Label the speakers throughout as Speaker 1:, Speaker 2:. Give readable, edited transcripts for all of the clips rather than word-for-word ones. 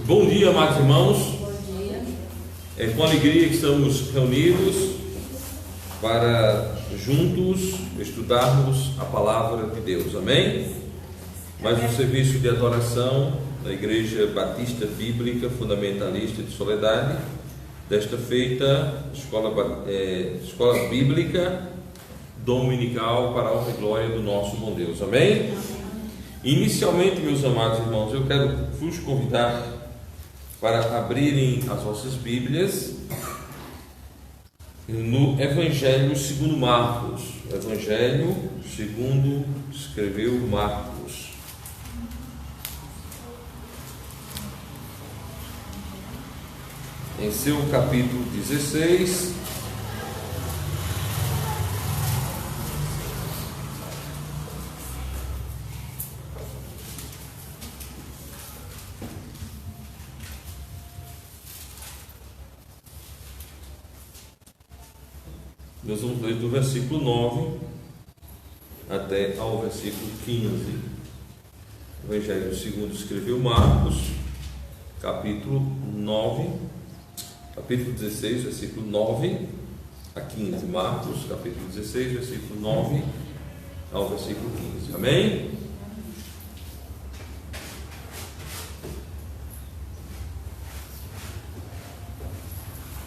Speaker 1: Bom dia, amados irmãos.
Speaker 2: Bom dia.
Speaker 1: É com alegria que estamos reunidos para juntos estudarmos a palavra de Deus. Amém? Mais um serviço de adoração da Igreja Batista Bíblica Fundamentalista de Soledade. Desta feita, escola bíblica dominical para a honra e glória do nosso bom Deus. Amém? Inicialmente, meus amados irmãos, eu quero vos convidar para abrirem as vossas Bíblias no Evangelho segundo Marcos. Evangelho segundo escreveu Marcos. Em seu capítulo 16, nós vamos ler do versículo 9 até ao versículo 15. Evangelho segundo escreveu Marcos, capítulo 16, versículo 9 a 15. Marcos, capítulo 16, versículo 9 ao versículo 15. Amém?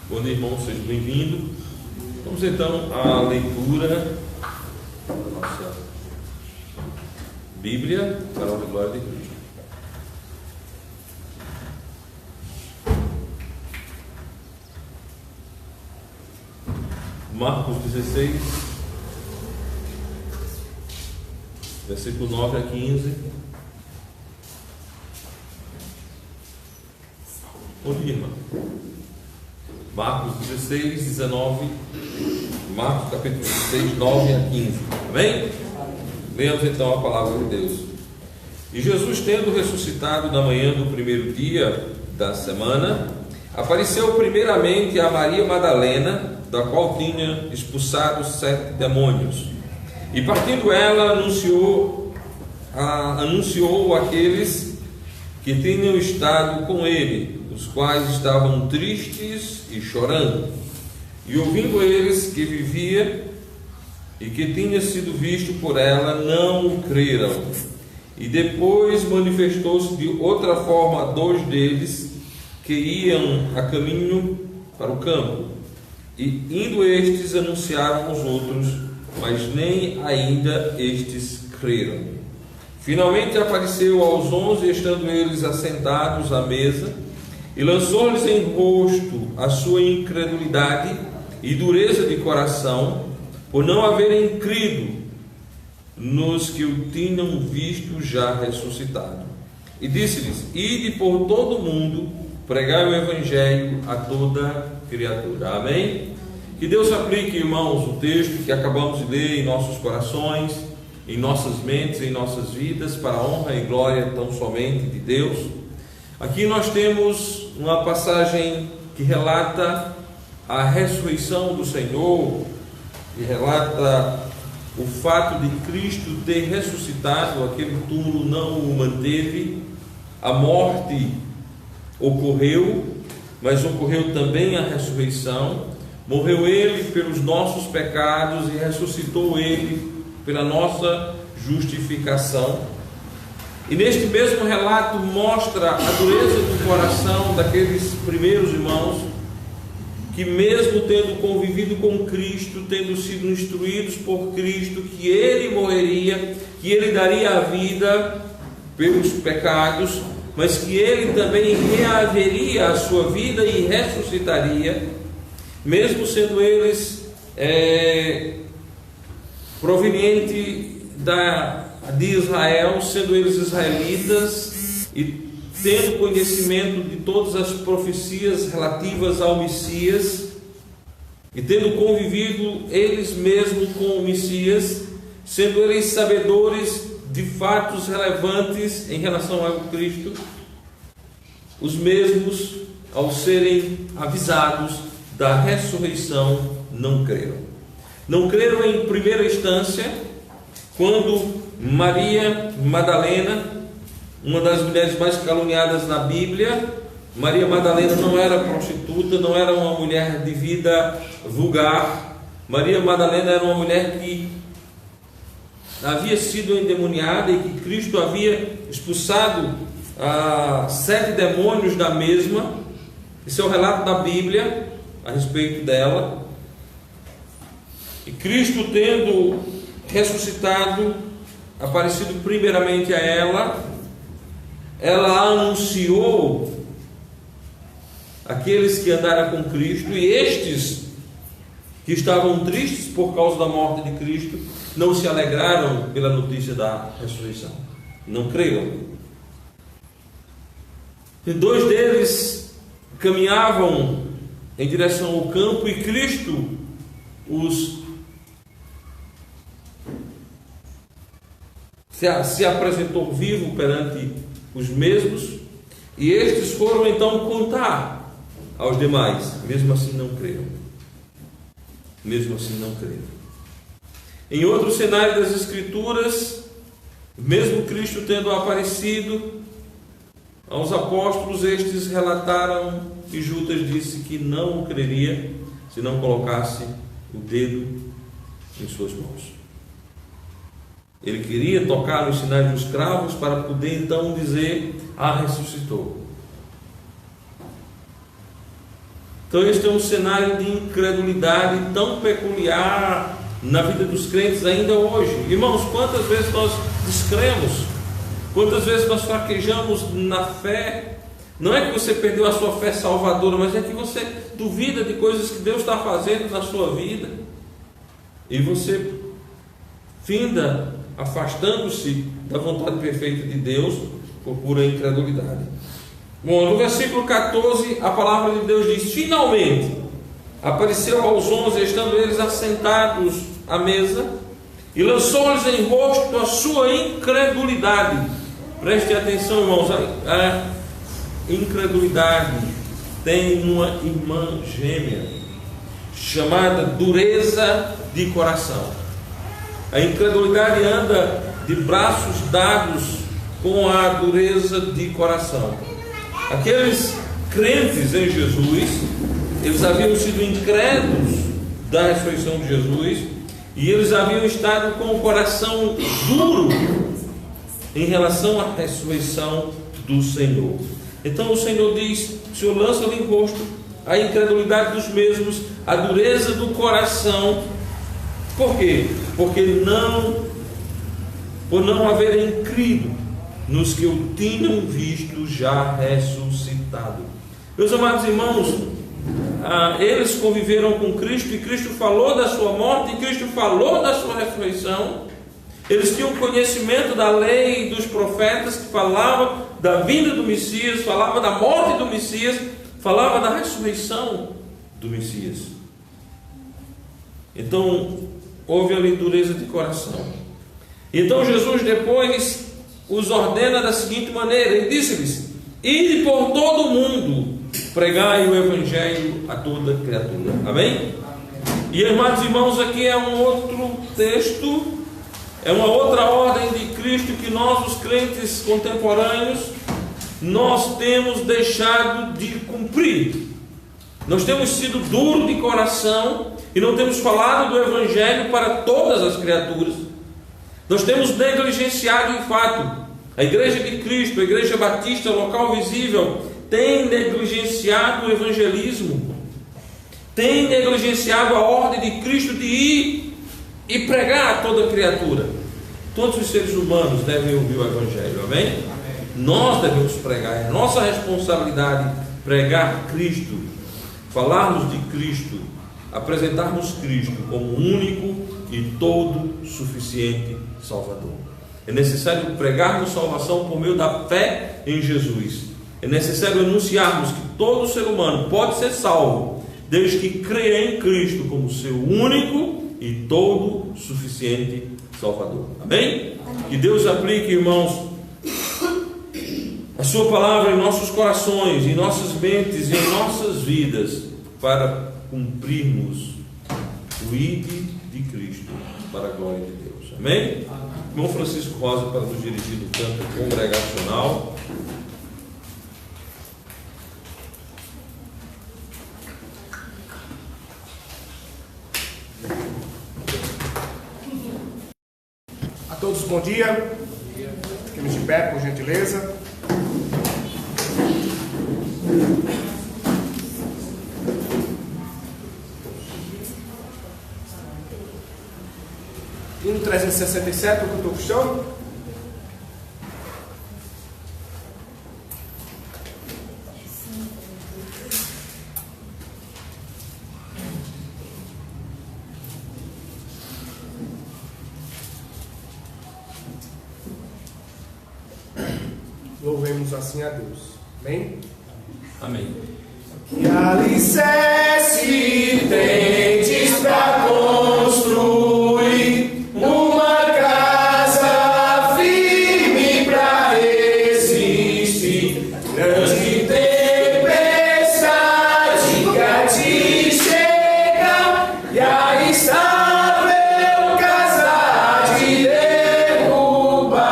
Speaker 1: Bom dia, irmão, seja bem-vindo. Vamos então à leitura da nossa Bíblia para a honra e glória de Cristo. Marcos 16, versículo 9 a 15. Bom dia, irmão. Marcos 16, 19, Marcos capítulo 16, 9 a 15. Amém? Leamos então a palavra de Deus. E Jesus, tendo ressuscitado na manhã do primeiro dia da semana, apareceu primeiramente a Maria Madalena, da qual tinha expulsado 7 demônios. E partindo ela, anunciou àqueles que tinham estado com ele, os quais estavam tristes e chorando. E ouvindo eles que vivia e que tinha sido visto por ela, não creram. E depois manifestou-se de outra forma a 2 deles que iam a caminho para o campo. E indo estes, anunciaram aos outros, mas nem ainda estes creram. Finalmente apareceu aos 11, estando eles assentados à mesa, e lançou-lhes em rosto a sua incredulidade e dureza de coração, por não haverem crido nos que o tinham visto já ressuscitado. E disse-lhes: ide por todo o mundo, pregai o Evangelho a toda criatura. Amém? Que Deus aplique, irmãos, o texto que acabamos de ler em nossos corações, em nossas mentes, em nossas vidas, para a honra e glória tão somente de Deus. Aqui nós temos uma passagem que relata a ressurreição do Senhor, que relata o fato de Cristo ter ressuscitado. Aquele túmulo não o manteve, a morte ocorreu, mas ocorreu também a ressurreição. Morreu ele pelos nossos pecados e ressuscitou ele pela nossa justificação. E neste mesmo relato mostra a dureza do coração daqueles primeiros irmãos que, mesmo tendo convivido com Cristo, tendo sido instruídos por Cristo que ele morreria, que ele daria a vida pelos pecados, mas que ele também reaveria a sua vida e ressuscitaria, mesmo sendo eles provenientes de Israel, sendo eles israelitas e tendo conhecimento de todas as profecias relativas ao Messias, e tendo convivido eles mesmos com o Messias, sendo eles sabedores de fatos relevantes em relação ao Cristo, os mesmos, ao serem avisados da ressurreição, não creram. Não creram em primeira instância, quando Maria Madalena, uma das mulheres mais caluniadas na Bíblia, Maria Madalena não era prostituta, não era uma mulher de vida vulgar. Maria Madalena era uma mulher que havia sido endemoniada e que Cristo havia expulsado 7 demônios da mesma. Esse é o relato da Bíblia a respeito dela. E Cristo, tendo ressuscitado, aparecido primeiramente a ela anunciou aqueles que andaram com Cristo, e estes que estavam tristes por causa da morte de Cristo não se alegraram pela notícia da ressurreição, não creram. E 2 deles caminhavam em direção ao campo e Cristo se apresentou vivo perante os mesmos, e estes foram então contar aos demais, mesmo assim não creram. Mesmo assim não creram. Em outro cenário das Escrituras, mesmo Cristo tendo aparecido aos apóstolos, estes relataram que Judas disse que não o creria se não colocasse o dedo em suas mãos. Ele queria tocar nos sinais dos cravos para poder então dizer: ressuscitou. Então este é um cenário de incredulidade tão peculiar na vida dos crentes ainda hoje. Irmãos, quantas vezes nós descremos, quantas vezes nós fraquejamos na fé. Não é que você perdeu a sua fé salvadora, mas é que você duvida de coisas que Deus está fazendo na sua vida, e você finda afastando-se da vontade perfeita de Deus por pura incredulidade. Bom, no versículo 14, a palavra de Deus diz: finalmente apareceu aos 11, estando eles assentados à mesa, e lançou-lhes em rosto a sua incredulidade. Preste atenção, irmãos, a incredulidade tem uma irmã gêmea chamada dureza de coração. A incredulidade anda de braços dados com a dureza de coração. Aqueles crentes em Jesus, eles haviam sido incrédulos da ressurreição de Jesus, e eles haviam estado com o coração duro em relação à ressurreição do Senhor. Então o Senhor diz: o Senhor lança-lhe em rosto a incredulidade dos mesmos, a dureza do coração. Por quê? Porque por não haverem crido nos que o tinham visto já ressuscitado. Meus amados irmãos, eles conviveram com Cristo, e Cristo falou da sua morte, e Cristo falou da sua ressurreição. Eles tinham conhecimento da lei e dos profetas, que falavam da vinda do Messias, falava da morte do Messias, falava da ressurreição do Messias. Então houve ali dureza de coração. Então Jesus depois os ordena da seguinte maneira: ele disse-lhes: ide por todo o mundo, pregai o Evangelho a toda criatura. Amém? E, amados irmãos, aqui é um outro texto, é uma outra ordem de Cristo que nós, os crentes contemporâneos, nós temos deixado de cumprir. Nós temos sido duros de coração e não temos falado do Evangelho para todas as criaturas. Nós temos negligenciado em fato. A Igreja de Cristo, a Igreja Batista Local Visível, tem negligenciado o evangelismo, tem negligenciado a ordem de Cristo de ir e pregar a toda criatura. Todos os seres humanos devem ouvir o Evangelho, amém? Amém. Nós devemos pregar, é nossa responsabilidade pregar Cristo, falarmos de Cristo, apresentarmos Cristo como único e todo suficiente Salvador. É necessário pregarmos salvação por meio da fé em Jesus. É necessário anunciarmos que todo ser humano pode ser salvo, desde que creia em Cristo como seu único e todo suficiente Salvador. Amém? Que Deus aplique, irmãos, a sua palavra em nossos corações, em nossas mentes e em nossas vidas, para cumprirmos o ide de Cristo para a glória de Deus. Amém? Irmão Francisco Rosa, para nos dirigir do canto congregacional.
Speaker 2: Todos bom dia. Fiquemos de pé, por gentileza. Hino 367, o cantor cristão. Louvemos assim a Deus. Amém?
Speaker 1: Amém.
Speaker 2: Que alicerce tendes para construir uma casa firme para resistir grande tempestade que a ti chega e a estável casa de derrubar.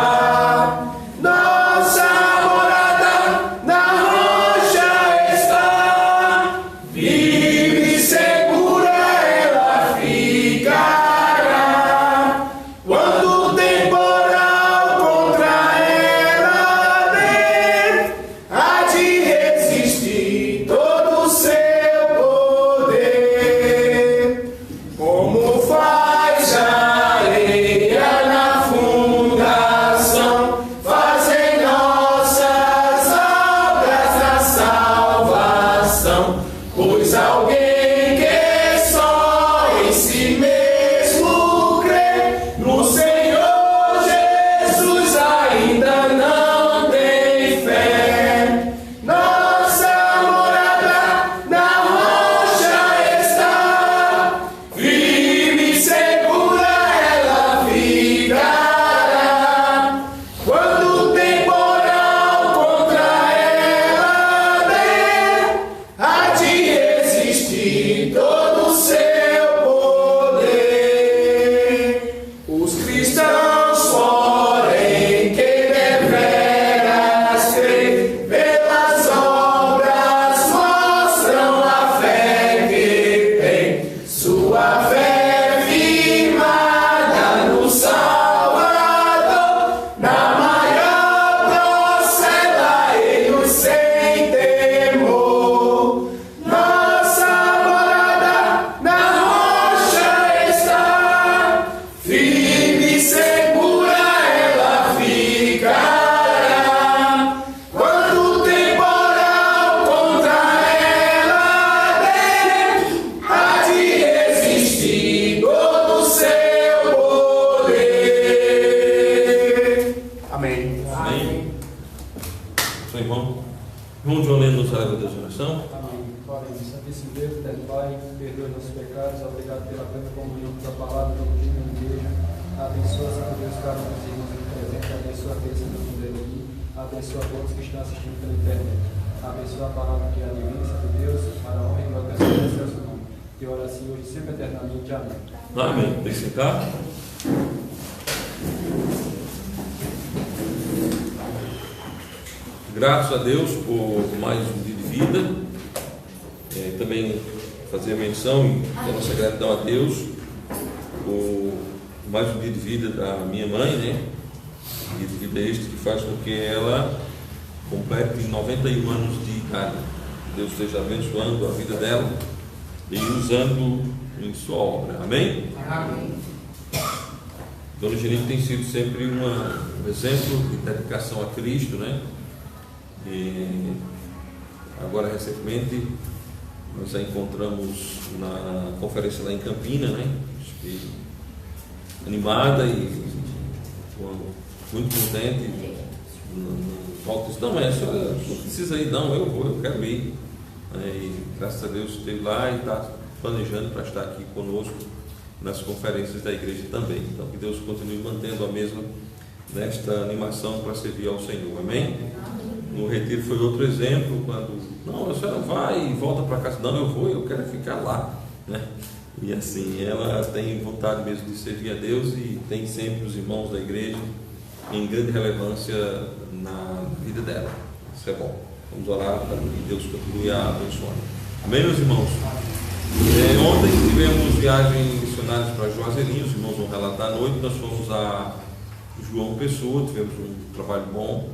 Speaker 2: Nossa morada na rocha está, firme e segura ela ficará. Quando o temporal contra ela vem, há de resistir todo o seu poder. Como faz a areia na fundação, fazem nossas obras na salvação. Pois alguém que só em si mesmo crê no Senhor Jesus ainda não tem fé. Nossa morada na rocha está, firme e segura ela ficará. Quando o temporal contra ela vem, há de resistir todo o seu poder. Os cristãos, porém, que deveras crer, pelas obras mostram a fé que tem. Sua fé firmada no Salvador, na maior procela eles sem temor. Nossa morada na rocha está, firme e segura ela ficará. Quando o temporal contra ela vem, há de resistir todo o seu poder. Amém.
Speaker 1: Amém. Seu irmão João Lendo nos leva a Deus em oração.
Speaker 3: Amém. Oremos. Santíssimo Deus, eterno Pai, perdoe nossos pecados, obrigado pela plena comunhão da palavra do dia da igreja. Abençoa, Santo Deus, cada um dos irmãos aqui presentes, abençoa a bênção do fundo aqui, abençoa todos que estão assistindo pela internet. Abençoa a palavra que é a divina, Santo Deus, para a honra e glória do seu nome. E ora assim hoje, sempre eternamente. Amém.
Speaker 1: Amém. Tem que sentar. Graças a Deus por mais um dia de vida. Também fazer menção e a nossa gratidão a Deus por mais um dia de vida da minha mãe, né? Dia de vida este que faz com que ela complete 91 anos de idade. Deus esteja abençoando a vida dela e usando em sua obra. Amém?
Speaker 2: Amém.
Speaker 1: Dona Genite tem sido sempre um exemplo de dedicação a Cristo, né? E agora recentemente nós a encontramos na conferência lá em Campina, né? Animada e muito contente. Falta isso, não, mas não precisa ir, não, eu vou, eu quero ir. E graças a Deus esteve lá e está planejando para estar aqui conosco nas conferências da igreja também. Então que Deus continue mantendo a mesma nesta animação para servir ao Senhor. Amém? No retiro foi outro exemplo, quando não, a senhora vai e volta para casa, não, eu vou, eu quero ficar lá, né? E assim, ela tem vontade mesmo de servir a Deus e tem sempre os irmãos da igreja em grande relevância na vida dela. Isso é bom. Vamos orar para que Deus continue a abençoar. Amém, meus irmãos? Ontem tivemos viagem missionários para Juazeirinho, os irmãos vão relatar à noite. Nós fomos a João Pessoa, tivemos um trabalho bom.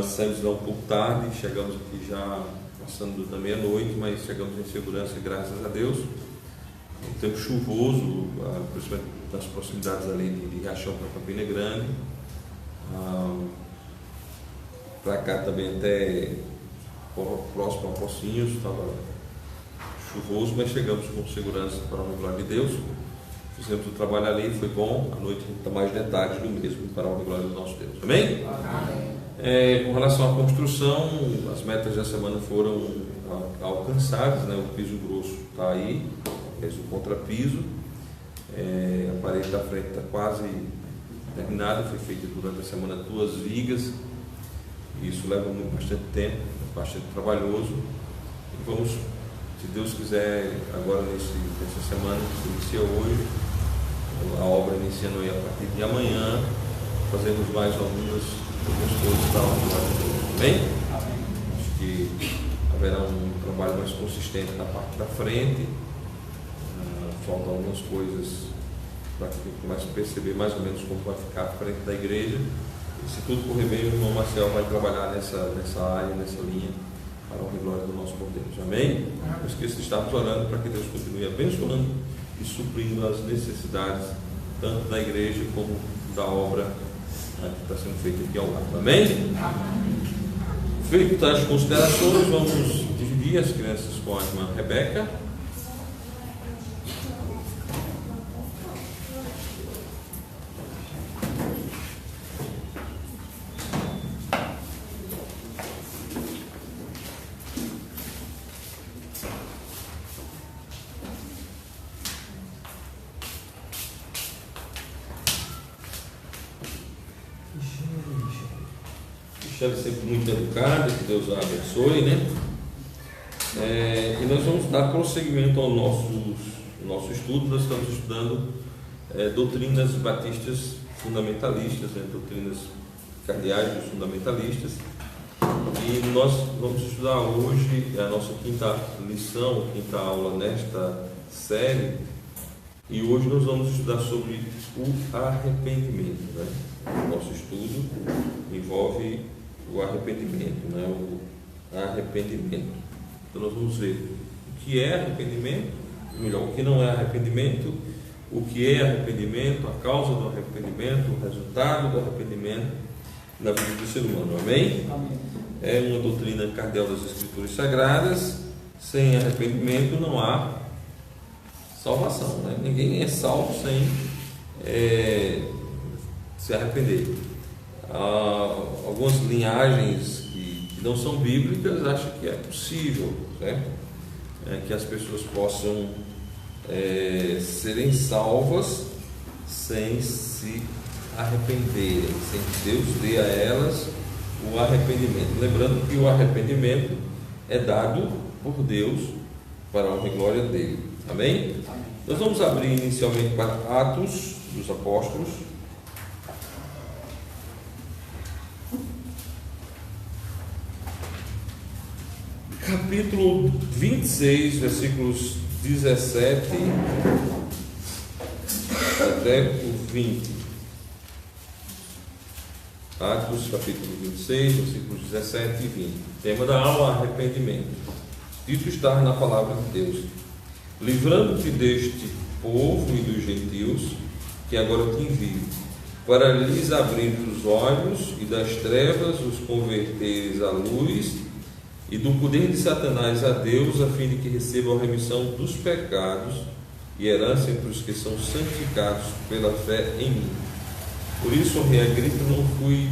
Speaker 1: Saímos lá um pouco tarde, chegamos aqui já passando da meia-noite, mas chegamos em segurança, graças a Deus. Um tempo chuvoso, principalmente nas proximidades ali de Riachão para Campina Grande. Para cá também até próximo a Pocinhos, estava chuvoso, mas chegamos com segurança para a glória de Deus. Fizemos o trabalho ali, foi bom. À noite a gente dá mais detalhes do mesmo para a glória do nosso Deus. Amém? Amém. Com relação à construção, as metas da semana foram alcançadas, né? O piso grosso está aí, fez o contrapiso, a parede da frente está quase terminada, foi feita durante a semana 2 vigas. Isso leva bastante tempo, bastante trabalhoso. E vamos, se Deus quiser, agora nessa semana que se inicia hoje, a obra iniciando aí a partir de amanhã, fazemos mais algumas coisas da obra. Amém? Amém? Acho que haverá um trabalho mais consistente na parte da frente. Faltam algumas coisas para que a gente comece a perceber mais ou menos como vai ficar a frente da igreja. E se tudo correr bem, o irmão Marcel vai trabalhar nessa área, nessa linha, para a honra e glória do nosso bom Deus. Amém? Não esqueça de estarmos orando para que Deus continue abençoando e suprindo as necessidades, tanto da igreja como da obra, né, que está sendo feita aqui ao lado. Amém? Feitas as considerações, vamos dividir as crianças com a irmã Rebeca. Michele sempre muito educada, que Deus a abençoe, né? E nós vamos dar prosseguimento ao nosso estudo. Nós estamos estudando doutrinas batistas fundamentalistas, né? Doutrinas cardeais dos fundamentalistas. E nós vamos estudar hoje a nossa quinta lição, quinta aula nesta série. E hoje nós vamos estudar sobre o arrependimento, né? O nosso estudo envolve o arrependimento, né? O arrependimento. Então nós vamos ver o que é arrependimento, ou melhor, o que não é arrependimento, o que é arrependimento, a causa do arrependimento, o resultado do arrependimento na vida do ser humano. Amém? Amém. É uma doutrina cardeal das Escrituras Sagradas. Sem arrependimento não há salvação, né? Ninguém é salvo sem se arrepender. Algumas linhagens que não são bíblicas acham que é possível, né? Que as pessoas possam serem salvas sem se arrependerem, sem que Deus dê a elas o arrependimento. Lembrando que o arrependimento é dado por Deus para a honra e glória dele. Amém? Amém. Nós vamos abrir inicialmente para Atos dos Apóstolos. Capítulo 26, versículos 17 até o 20. Atos, capítulo 26, versículos 17 e 20. Tema da aula: arrependimento. Dito estar na palavra de Deus: livrando-te deste povo e dos gentios, que agora te envio, para lhes abrir os olhos e das trevas os converteres à luz, e do poder de Satanás a Deus, a fim de que recebam a remissão dos pecados e herança entre os que são santificados pela fé em mim. Por isso, rei Agripa, não fui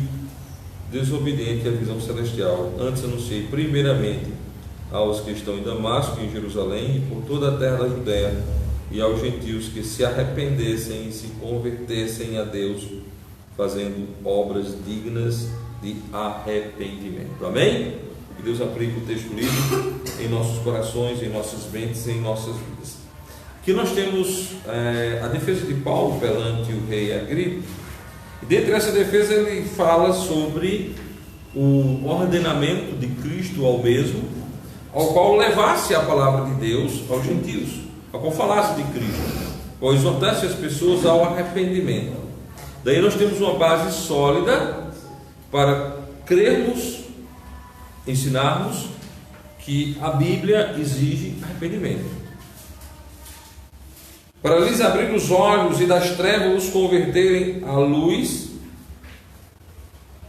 Speaker 1: desobediente à visão celestial. Antes anunciei primeiramente aos que estão em Damasco e em Jerusalém e por toda a terra da Judéia, e aos gentios que se arrependessem e se convertessem a Deus, fazendo obras dignas de arrependimento. Amém? Que Deus aplique o texto lido em nossos corações, em nossas mentes e em nossas vidas. Aqui nós temos a defesa de Paulo perante o rei Agripa. E dentre essa defesa ele fala sobre o ordenamento de Cristo ao mesmo, ao qual levasse a palavra de Deus aos gentios, ao qual falasse de Cristo, ou exortasse as pessoas ao arrependimento. Daí nós temos uma base sólida para crermos, ensinarmos que a Bíblia exige arrependimento. Para lhes abrir os olhos e das trevas os converterem à luz,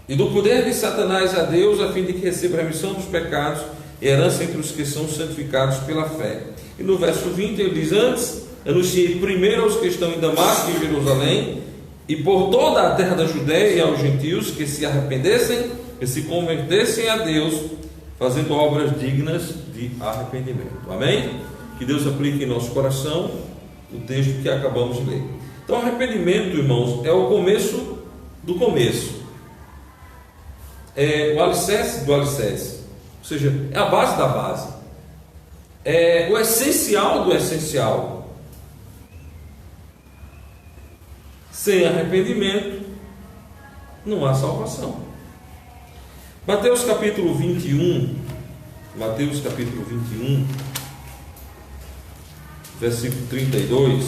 Speaker 1: e do poder de Satanás a Deus, a fim de que receba a remissão dos pecados e herança entre os que são santificados pela fé. E no verso 20 ele diz: antes anunciei primeiro aos que estão em Damasco e em Jerusalém, e por toda a terra da Judéia e aos gentios, que se arrependessem e se convertessem a Deus, fazendo obras dignas de arrependimento. Amém? Que Deus aplique em nosso coração o texto que acabamos de ler. Então, arrependimento, irmãos, é o começo do começo. É o alicerce do alicerce. Ou seja, é a base da base. É o essencial do essencial. Sem arrependimento, não há salvação. Mateus capítulo 21, versículo 32.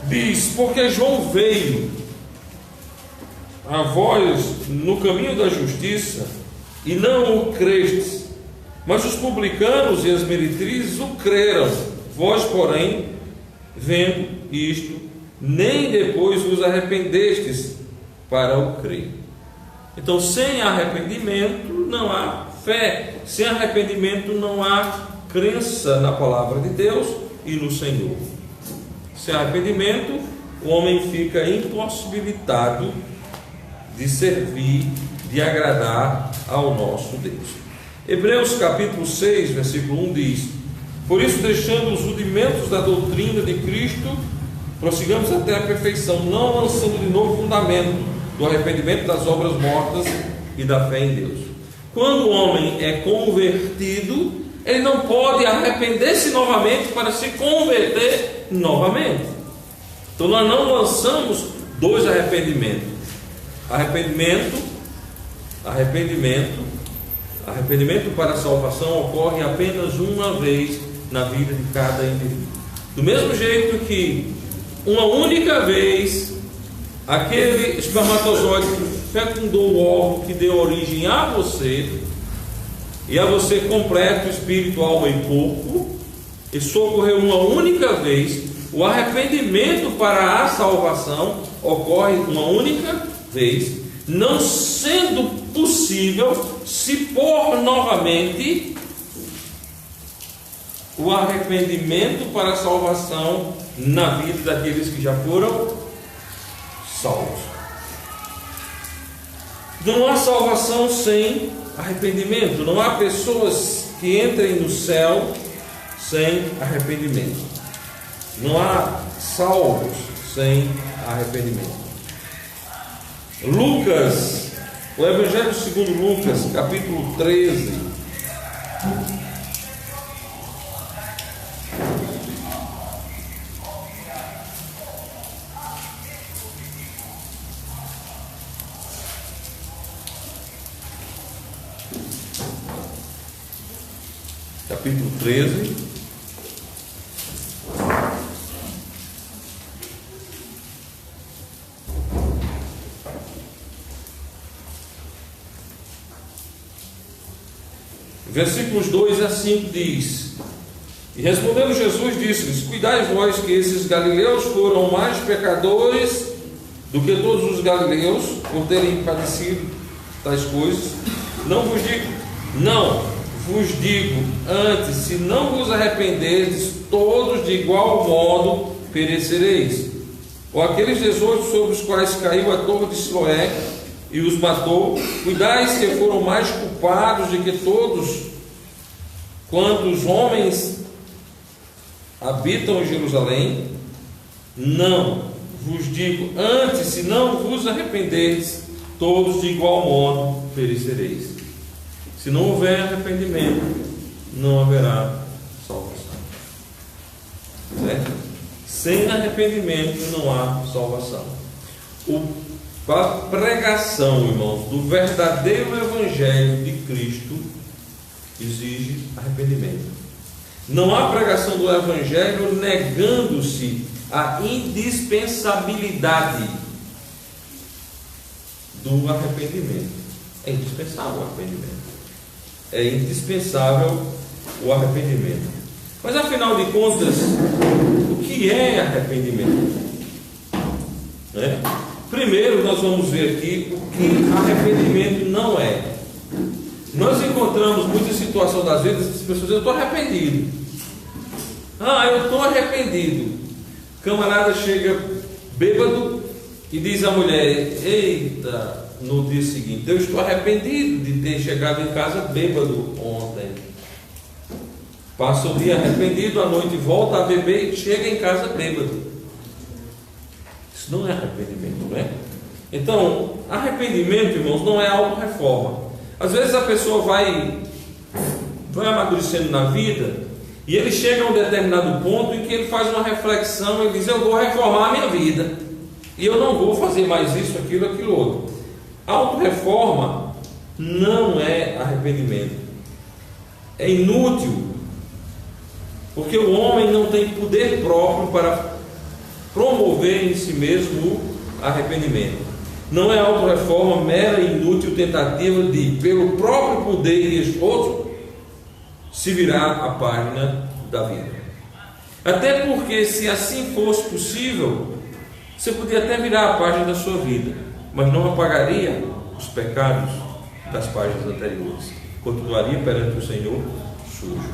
Speaker 1: Diz: porque João veio a vós no caminho da justiça, e não o crestes, mas os publicanos e as meretrizes o creram. Vós, porém, vendo isto, nem depois vos arrependestes para o crer. Então, sem arrependimento não há fé, sem arrependimento não há crença na palavra de Deus e no Senhor. Sem arrependimento, o homem fica impossibilitado de servir, de agradar ao nosso Deus. Hebreus capítulo 6, versículo 1 diz: por isso, deixando os rudimentos da doutrina de Cristo, prossigamos até a perfeição, não lançando de novo o fundamento do arrependimento das obras mortas e da fé em Deus. Quando o homem é convertido, ele não pode arrepender-se novamente para se converter novamente. Então nós não lançamos dois arrependimentos. Arrependimento para a salvação ocorre apenas uma vez na vida de cada indivíduo. Do mesmo jeito que uma única vez aquele espermatozoide que fecundou o óvulo que deu origem a você, e a você completo, espírito, alma e corpo, isso ocorreu uma única vez. O arrependimento para a salvação ocorre uma única vez, não sendo possível se pôr novamente o arrependimento para a salvação na vida daqueles que já foram salvos. Não há salvação sem arrependimento. Não há pessoas que entrem no céu sem arrependimento. Não há salvos sem arrependimento. Lucas, o Evangelho segundo Lucas, capítulo 13. Capítulo 13. Versículos 2 a 5 diz: e respondendo Jesus, disse-lhes: cuidai vós que esses galileus foram mais pecadores do que todos os galileus, por terem padecido tais coisas. Não vos digo, antes, se não vos arrependerdes, todos de igual modo perecereis. Ou aqueles 18 sobre os quais caiu a torre de Siloé e os matou, cuidais que foram mais culpados de que todos quantos homens habitam em Jerusalém? Não vos digo, antes, se não vos arrependerdes, todos de igual modo perecereis. Se não houver arrependimento, não haverá salvação. Certo? Sem arrependimento não há salvação. a pregação, irmãos, do verdadeiro Evangelho de Cristo exige arrependimento. Não há pregação do Evangelho negando-se a indispensabilidade do arrependimento. É indispensável o arrependimento. É indispensável o arrependimento. Mas afinal de contas, o que é arrependimento? Primeiro nós vamos ver aqui o que arrependimento não é. Nós encontramos muitas situações das vezes, as pessoas dizem: eu estou arrependido. Eu estou arrependido. Camarada chega bêbado e diz à mulher: eita, no dia seguinte, eu estou arrependido de ter chegado em casa bêbado ontem. Passa o dia arrependido, à noite volta a beber e chega em casa bêbado. Isso não é arrependimento, não é? Então, arrependimento, irmãos, não é auto-reforma. Às vezes a pessoa vai amadurecendo na vida e ele chega a um determinado ponto em que ele faz uma reflexão e diz: eu vou reformar a minha vida e eu não vou fazer mais isso, aquilo, outro. Auto-reforma não é arrependimento. É inútil, porque o homem não tem poder próprio para promover em si mesmo o arrependimento. Não é auto-reforma, mera e inútil tentativa de, pelo próprio poder e esforço, se virar a página da vida. Até porque, se assim fosse possível, você podia até virar a página da sua vida, mas não apagaria os pecados das páginas anteriores. Continuaria perante o Senhor sujo.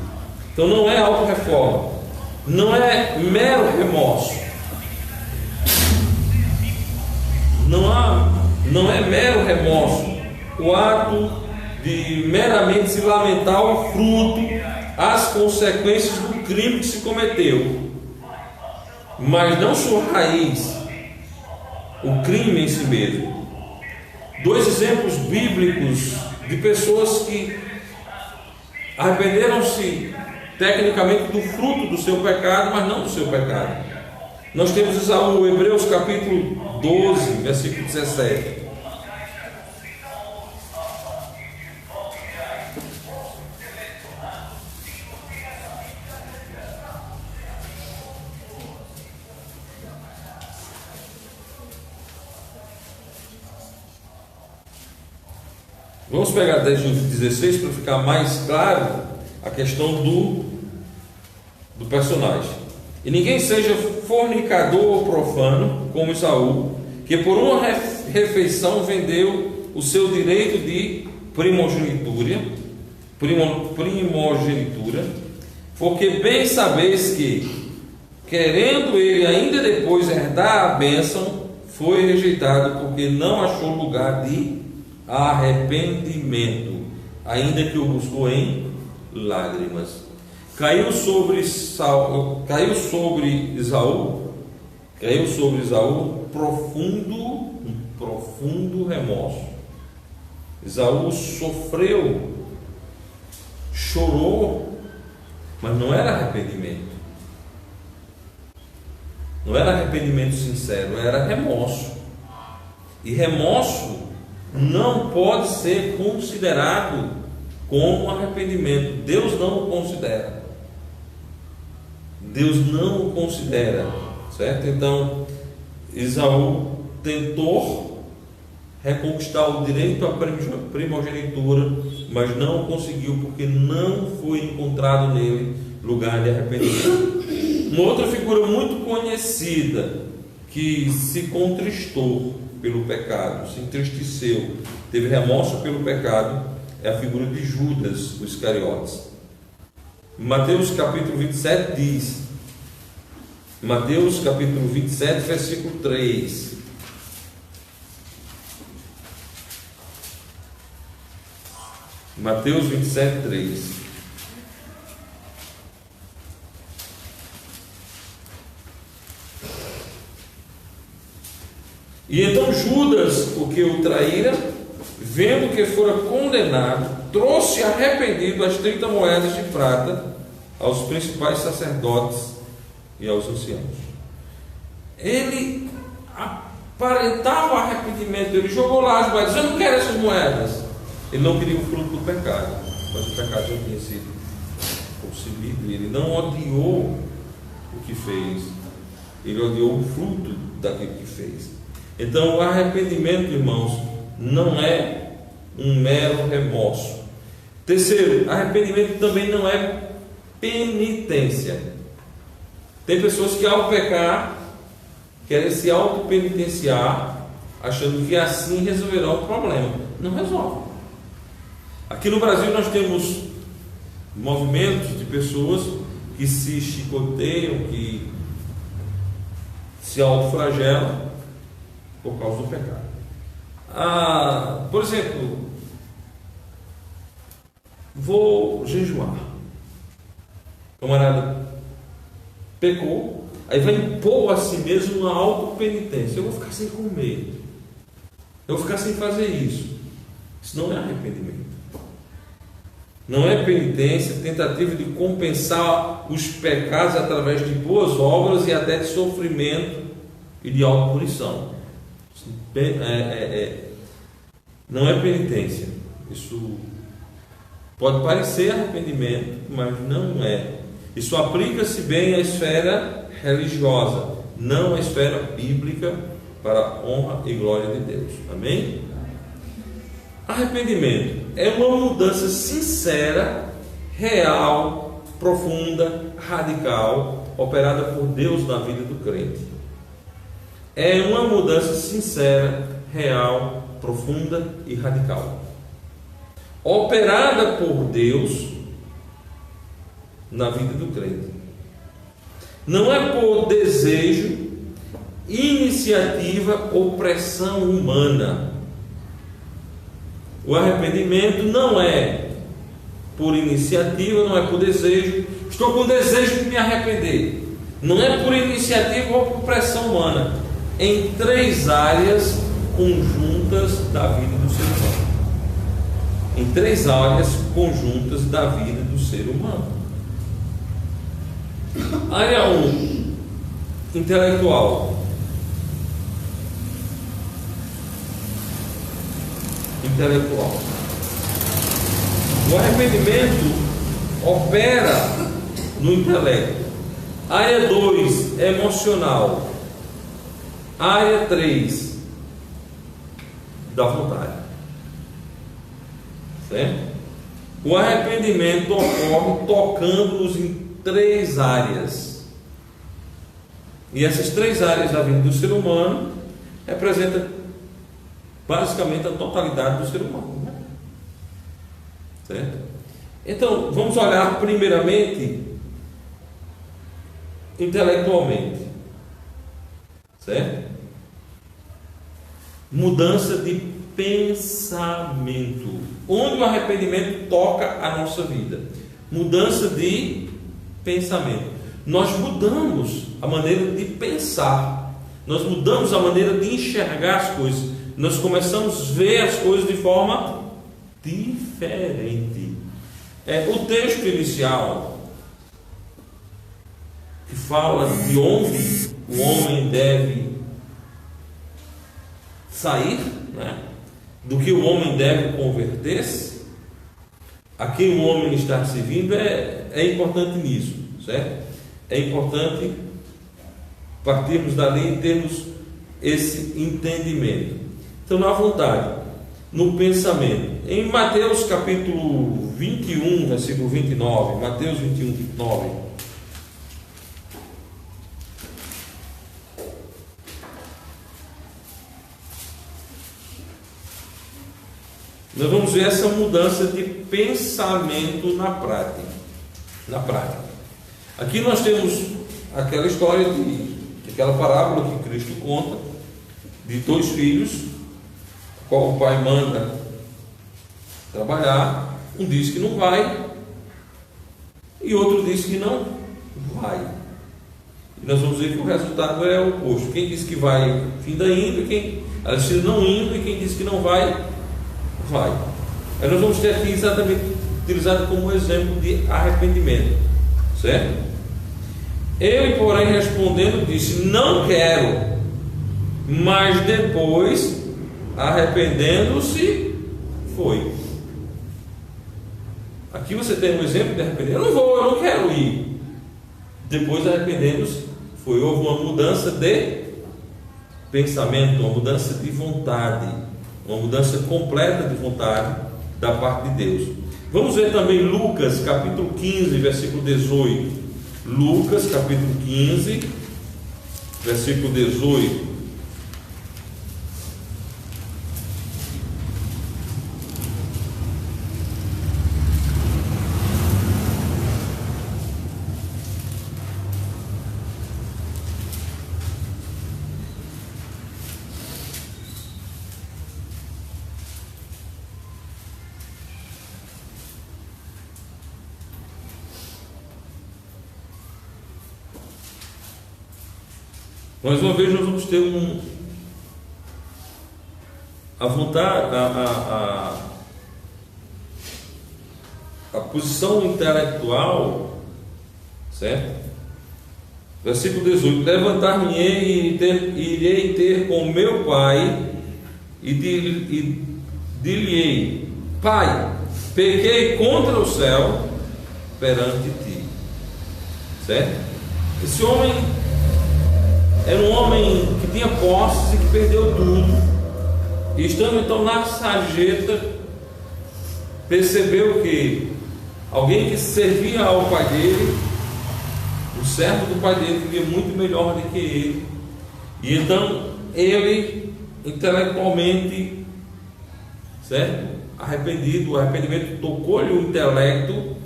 Speaker 1: Então não é auto-reforma, não é mero remorso. Não é mero remorso o ato de meramente se lamentar o fruto, as consequências do crime que se cometeu, mas não sua raiz, o crime em si mesmo. Dois exemplos bíblicos de pessoas que arrependeram-se tecnicamente do fruto do seu pecado, mas não do seu pecado. Nós temos Esaú, Hebreus capítulo 12, versículo 17. Vamos pegar 10 e 16 para ficar mais claro a questão do personagem. E ninguém seja fornicador ou profano, como Esaú, que por uma refeição vendeu o seu direito de primogenitura, porque bem sabeis que, querendo ele ainda depois herdar a bênção, foi rejeitado, porque não achou lugar de arrependimento, ainda que o buscou em lágrimas. Caiu sobre Esaú um profundo remorso. Esaú sofreu, chorou, mas não era arrependimento. Não era arrependimento sincero, era remorso. E remorso não pode ser considerado como arrependimento. Deus não o considera. Deus não o considera, certo? Então, Esaú tentou reconquistar o direito à primogenitura, mas não conseguiu, porque não foi encontrado nele lugar de arrependimento. Uma outra figura muito conhecida que se contristou pelo pecado, se entristeceu, teve remorso pelo pecado, é a figura de Judas, o Iscariotes. Mateus capítulo 27 diz, Mateus capítulo 27, versículo 3. Mateus 27, 3. E então Judas, o que o traíra, vendo que fora condenado, trouxe arrependido as 30 moedas de prata aos principais sacerdotes e aos anciãos. Ele aparentava arrependimento, ele jogou lá as moedas. Eu não quero essas moedas. Ele não queria o fruto do pecado, mas o pecado já tinha sido concebido. Ele não odiou o que fez, ele odiou o fruto daquilo que fez. Então, o arrependimento, irmãos, não é um mero remorso. Terceiro, arrependimento também não é penitência. Tem pessoas que, ao pecar, querem se autopenitenciar, achando que assim resolverão o problema. Não resolve. Aqui no Brasil nós temos movimentos de pessoas que se chicoteiam, que se autoflagelam por causa do pecado. Por exemplo, vou jejuar. O camarada pecou, aí vai impor a si mesmo uma autopenitência. Eu vou ficar sem comer, eu vou ficar sem fazer isso. Isso não é arrependimento. Não é penitência, tentativa de compensar os pecados através de boas obras e até de sofrimento e de autopunição. Não é penitência. Isso pode parecer arrependimento, mas não é. Isso aplica-se bem à esfera religiosa, não à esfera bíblica, para a honra e glória de Deus. Amém? Arrependimento é uma mudança sincera, real, profunda, radical, operada por Deus na vida do crente. É uma mudança sincera, real, profunda e radical, operada por Deus na vida do crente. Não é por desejo, iniciativa ou pressão humana. O arrependimento não é por iniciativa, não é por desejo. Estou com desejo de me arrepender. Não é por iniciativa ou por pressão humana. Em 3 áreas conjuntas da vida do ser humano. Em 3 áreas conjuntas da vida do ser humano. Área 1, intelectual. O arrependimento opera no intelecto. Área 2, emocional. Área 3, da vontade. Certo? O arrependimento ocorre tocando-nos em 3 áreas. E essas 3 áreas da vida do ser humano representam basicamente a totalidade do ser humano, né? Certo? Então, vamos olhar primeiramente intelectualmente, certo? Mudança de pensamento. Onde o arrependimento toca a nossa vida? Mudança de pensamento. Nós mudamos a maneira de pensar, nós mudamos a maneira de enxergar as coisas. Nós começamos a ver as coisas de forma diferente. O texto inicial, que fala de onde o homem deve sair, né? Do que o homem deve converter-se, a quem o homem está servindo, é importante nisso, certo? É importante partirmos dali e termos esse entendimento. Então, na vontade, no pensamento. Em Mateus capítulo 21, versículo 29, Mateus 21, 29. Nós vamos ver essa mudança de pensamento na prática. Aqui nós temos aquela história aquela parábola que Cristo conta de 2 filhos, qual o pai manda trabalhar. Um diz que não vai e outro diz que não vai. E nós vamos ver que o resultado é o oposto. Quem diz que vai finda indo, ela diz não indo, e quem diz que não vai, vai. Aí nós vamos ter aqui exatamente utilizado como exemplo de arrependimento, certo? Ele, porém, respondendo, disse: não quero mas depois, arrependendo-se, foi. Aqui você tem um exemplo de arrependimento. Eu não quero ir. Depois, arrependendo-se, foi. Houve uma mudança de pensamento, uma mudança de vontade, uma mudança completa de vontade da parte de Deus. Vamos ver também Lucas capítulo 15, versículo 18. Lucas capítulo 15, versículo 18. Mais uma vez nós vamos ter a vontade, a posição intelectual, certo? Versículo 18: levantar-me-ei e irei ter com meu pai e dir-lhe-ei: Pai, pequei contra o céu perante ti. Certo? Esse homem era um homem que tinha posses e que perdeu tudo, e estando então na sarjeta, percebeu que alguém que servia ao pai dele, o servo do pai dele, vivia muito melhor do que ele, e então ele intelectualmente, certo? Arrependido, o arrependimento tocou-lhe o intelecto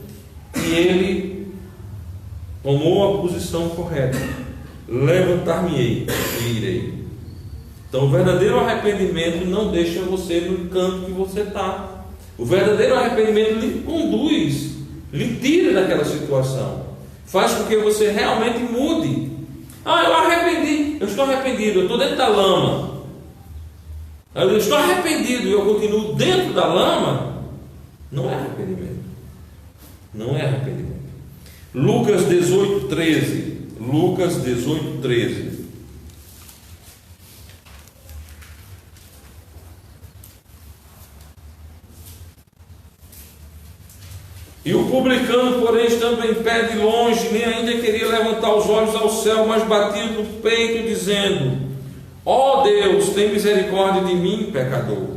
Speaker 1: e ele tomou a posição correta: levantar-me-ei e irei. Então o verdadeiro arrependimento não deixa você no canto que você está. O verdadeiro arrependimento lhe conduz, lhe tira daquela situação, faz com que você realmente mude. Eu arrependi, eu estou arrependido, eu estou dentro da lama. Eu estou arrependido e eu continuo dentro da lama. Não é arrependimento. Não é arrependimento. Lucas 18:13. Lucas 18:13. E o publicano, porém, estando em pé de longe, nem ainda queria levantar os olhos ao céu, mas batia no peito, dizendo: ó Deus, tem misericórdia de mim, pecador.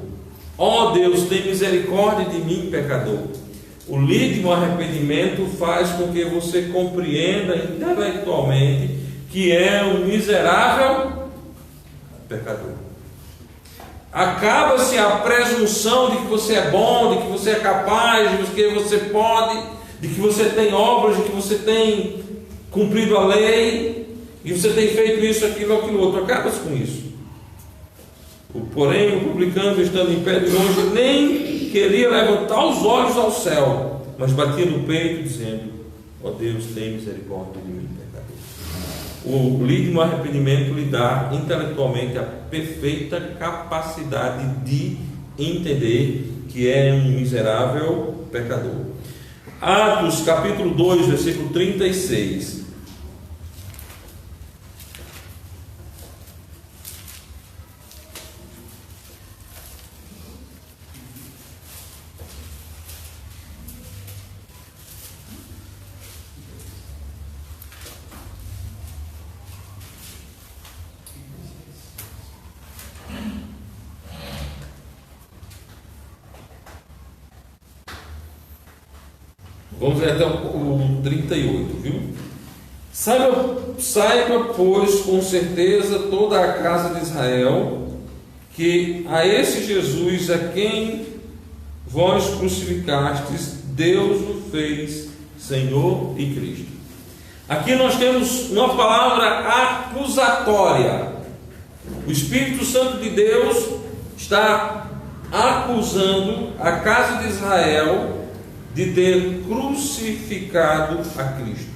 Speaker 1: Ó Deus, tem misericórdia de mim, pecador. O legítimo arrependimento faz com que você compreenda intelectualmente que é um miserável pecador. Acaba-se a presunção de que você é bom, de que você é capaz, de que você pode, de que você tem obras, de que você tem cumprido a lei, e você tem feito isso, aquilo outro. Acaba-se com isso. Porém, o publicano, estando em pé de longe, nem queria levantar os olhos ao céu, mas batia no peito, dizendo: ó Deus, tem misericórdia de mim, pecador. O legítimo arrependimento lhe dá intelectualmente a perfeita capacidade de entender que é um miserável pecador. Atos capítulo 2, versículo 36. Vamos ver até o 38, viu? Saiba, pois, com certeza toda a casa de Israel, que a esse Jesus a quem vós crucificastes, Deus o fez Senhor e Cristo. Aqui nós temos uma palavra acusatória. O Espírito Santo de Deus está acusando a casa de Israel de ter crucificado a Cristo.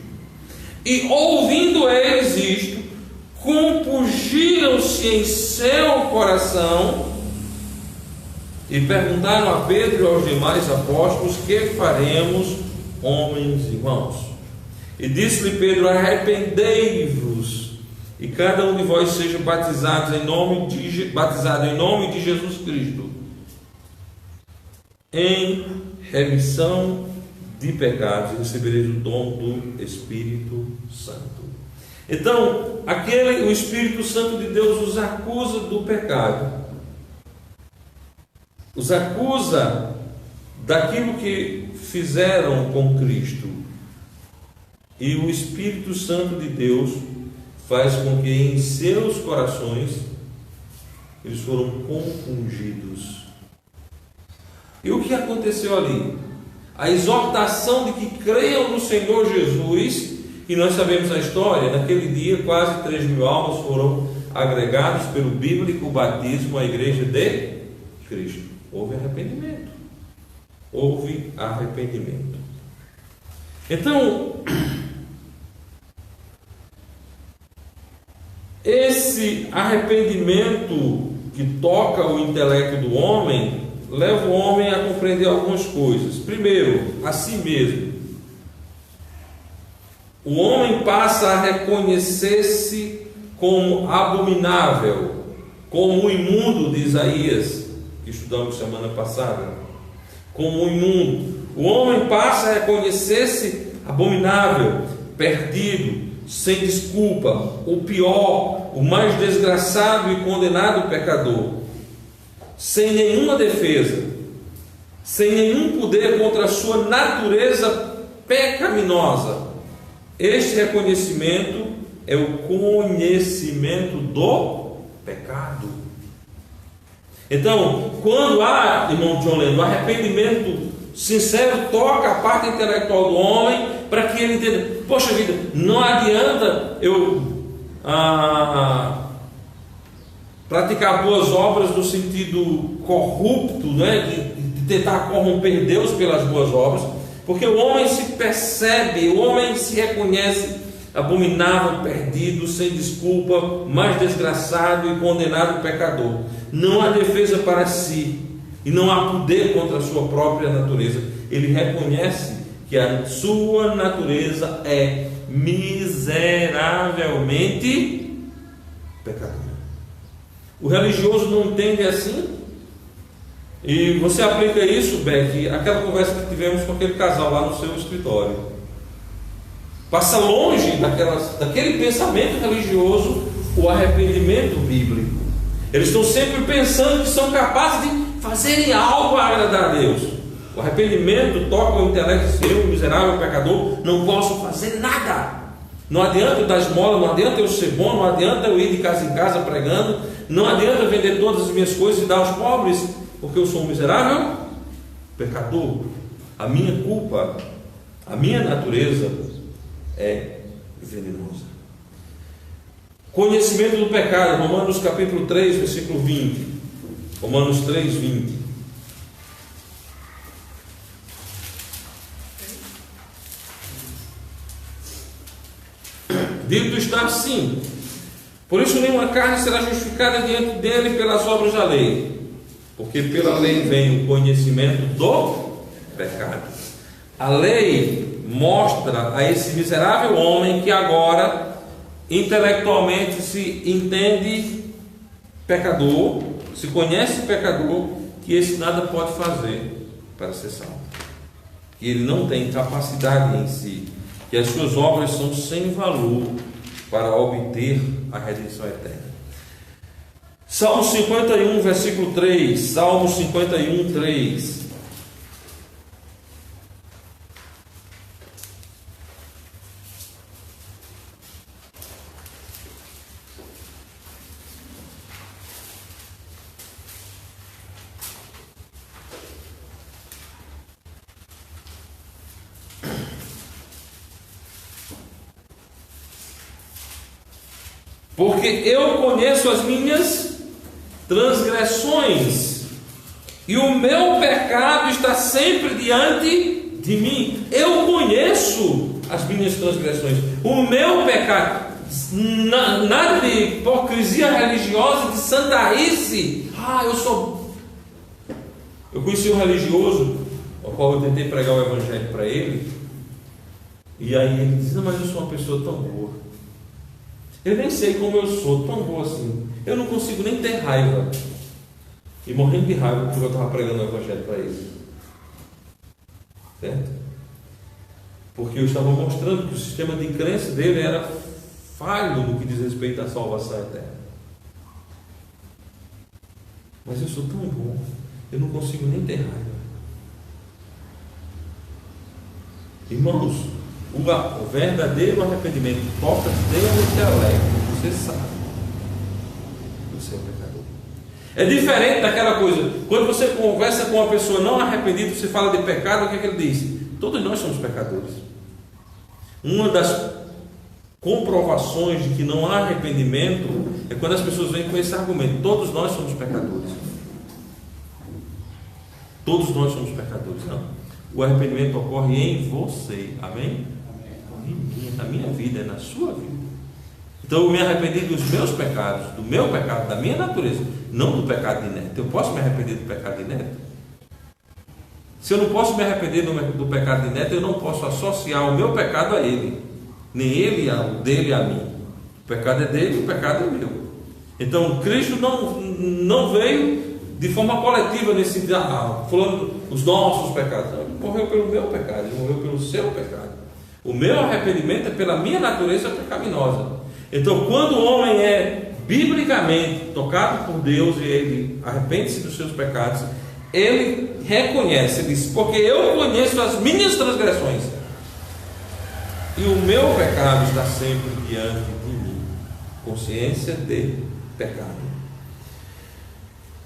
Speaker 1: E ouvindo eles isto, compungiram-se em seu coração e perguntaram a Pedro e aos demais apóstolos: que faremos, homens e irmãos? E disse-lhe Pedro: arrependei-vos e cada um de vós seja batizado em nome de Jesus Cristo, em remissão de pecados, e recebereis o dom do Espírito Santo. Então, o Espírito Santo de Deus os acusa do pecado, os acusa daquilo que fizeram com Cristo, e o Espírito Santo de Deus faz com que em seus corações eles foram compungidos. E o que aconteceu ali? A exortação de que creiam no Senhor Jesus, e nós sabemos a história. Naquele dia quase 3.000 almas foram agregadas pelo bíblico batismo à igreja de Cristo. Houve arrependimento. Houve arrependimento. Então, esse arrependimento que toca o intelecto do homem leva o homem a compreender algumas coisas. Primeiro, a si mesmo. O homem passa a reconhecer-se como abominável, como imundo, de Isaías, que estudamos semana passada. Como imundo. O homem passa a reconhecer-se abominável, perdido, sem desculpa, o pior, o mais desgraçado e condenado pecador, sem nenhuma defesa, sem nenhum poder contra a sua natureza pecaminosa. Este reconhecimento é o conhecimento do pecado. Então, quando há, irmão John Lennon, arrependimento sincero, toca a parte intelectual do homem, para que ele entenda: poxa vida, não adianta eu praticar boas obras no sentido corrupto, né, de tentar corromper Deus pelas boas obras, porque o homem se percebe, o homem se reconhece abominável, perdido, sem desculpa, mais desgraçado e condenado pecador. Não há defesa para si e não há poder contra a sua própria natureza. Ele reconhece que a sua natureza é miseravelmente pecadora. O religioso não entende assim. E você aplica isso, Beck, aquela conversa que tivemos com aquele casal lá no seu escritório. Passa longe daquele pensamento religioso o arrependimento bíblico. Eles estão sempre pensando que são capazes de fazerem algo a agradar a Deus. O arrependimento toca o intelecto: eu, miserável pecador, não posso fazer nada. Não adianta eu dar esmola, não adianta eu ser bom, não adianta eu ir de casa em casa pregando, não adianta eu vender todas as minhas coisas e dar aos pobres, porque eu sou um miserável pecador. A minha culpa, a minha natureza é venenosa. Conhecimento do pecado, Romanos capítulo 3, versículo 20. Romanos 3, 20. Dito está assim: por isso nenhuma carne será justificada diante dele pelas obras da lei, porque pela lei vem o conhecimento do pecado. A lei mostra a esse miserável homem que agora intelectualmente se entende pecador, se conhece pecador, que esse nada pode fazer para ser salvo, que ele não tem capacidade em si, que as suas obras são sem valor para obter a redenção eterna. Salmo 51, versículo 3. Salmo 51, 3. Porque eu conheço as minhas transgressões, e o meu pecado está sempre diante de mim. Eu conheço as minhas transgressões, o meu pecado. Nada de hipocrisia religiosa, de santarice. Eu conheci um religioso ao qual eu tentei pregar o evangelho para ele, e aí ele disse: não, mas eu sou uma pessoa tão boa. Eu nem sei como eu sou, tão bom assim. Eu não consigo nem ter raiva. E morrendo de raiva porque eu estava pregando o Evangelho para ele. Certo? Porque eu estava mostrando que o sistema de crença dele era falho no que diz respeito à salvação eterna. Mas eu sou tão bom, eu não consigo nem ter raiva. Irmãos, o verdadeiro arrependimento toca Deus e alegre. Você sabe. Você é um pecador. É diferente daquela coisa. Quando você conversa com uma pessoa não arrependida, você fala de pecado, o que é que ele diz? Todos nós somos pecadores. Uma das comprovações de que não há arrependimento é quando as pessoas vêm com esse argumento: todos nós somos pecadores. Todos nós somos pecadores. Não. O arrependimento ocorre em você. Amém? Na minha vida, na sua vida. Então eu me arrependi dos meus pecados, do meu pecado, da minha natureza, não do pecado de Neto. Eu posso me arrepender do pecado de Neto? Se eu não posso me arrepender do pecado de Neto, eu não posso associar o meu pecado a ele, nem ele o dele a mim. O pecado é dele, o pecado é meu. Então Cristo não veio de forma coletiva nesse sentido, falando os nossos pecados. Não, ele morreu pelo meu pecado, ele morreu pelo seu pecado. O meu arrependimento é pela minha natureza pecaminosa. Então, quando o homem é biblicamente tocado por Deus e ele arrepende-se dos seus pecados, ele reconhece, ele diz: porque eu conheço as minhas transgressões e o meu pecado está sempre diante de mim. Consciência de pecado.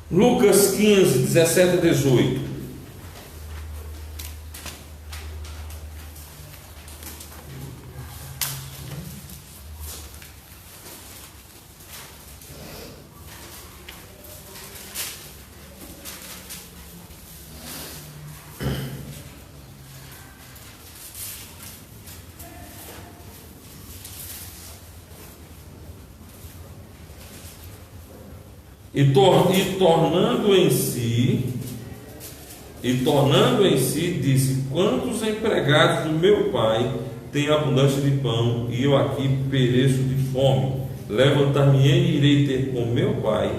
Speaker 1: Lucas 15, 17 a 18. E tornando em si, disse: quantos empregados do meu pai têm abundância de pão, e eu aqui pereço de fome? Levantar-me-ei e irei ter com meu pai,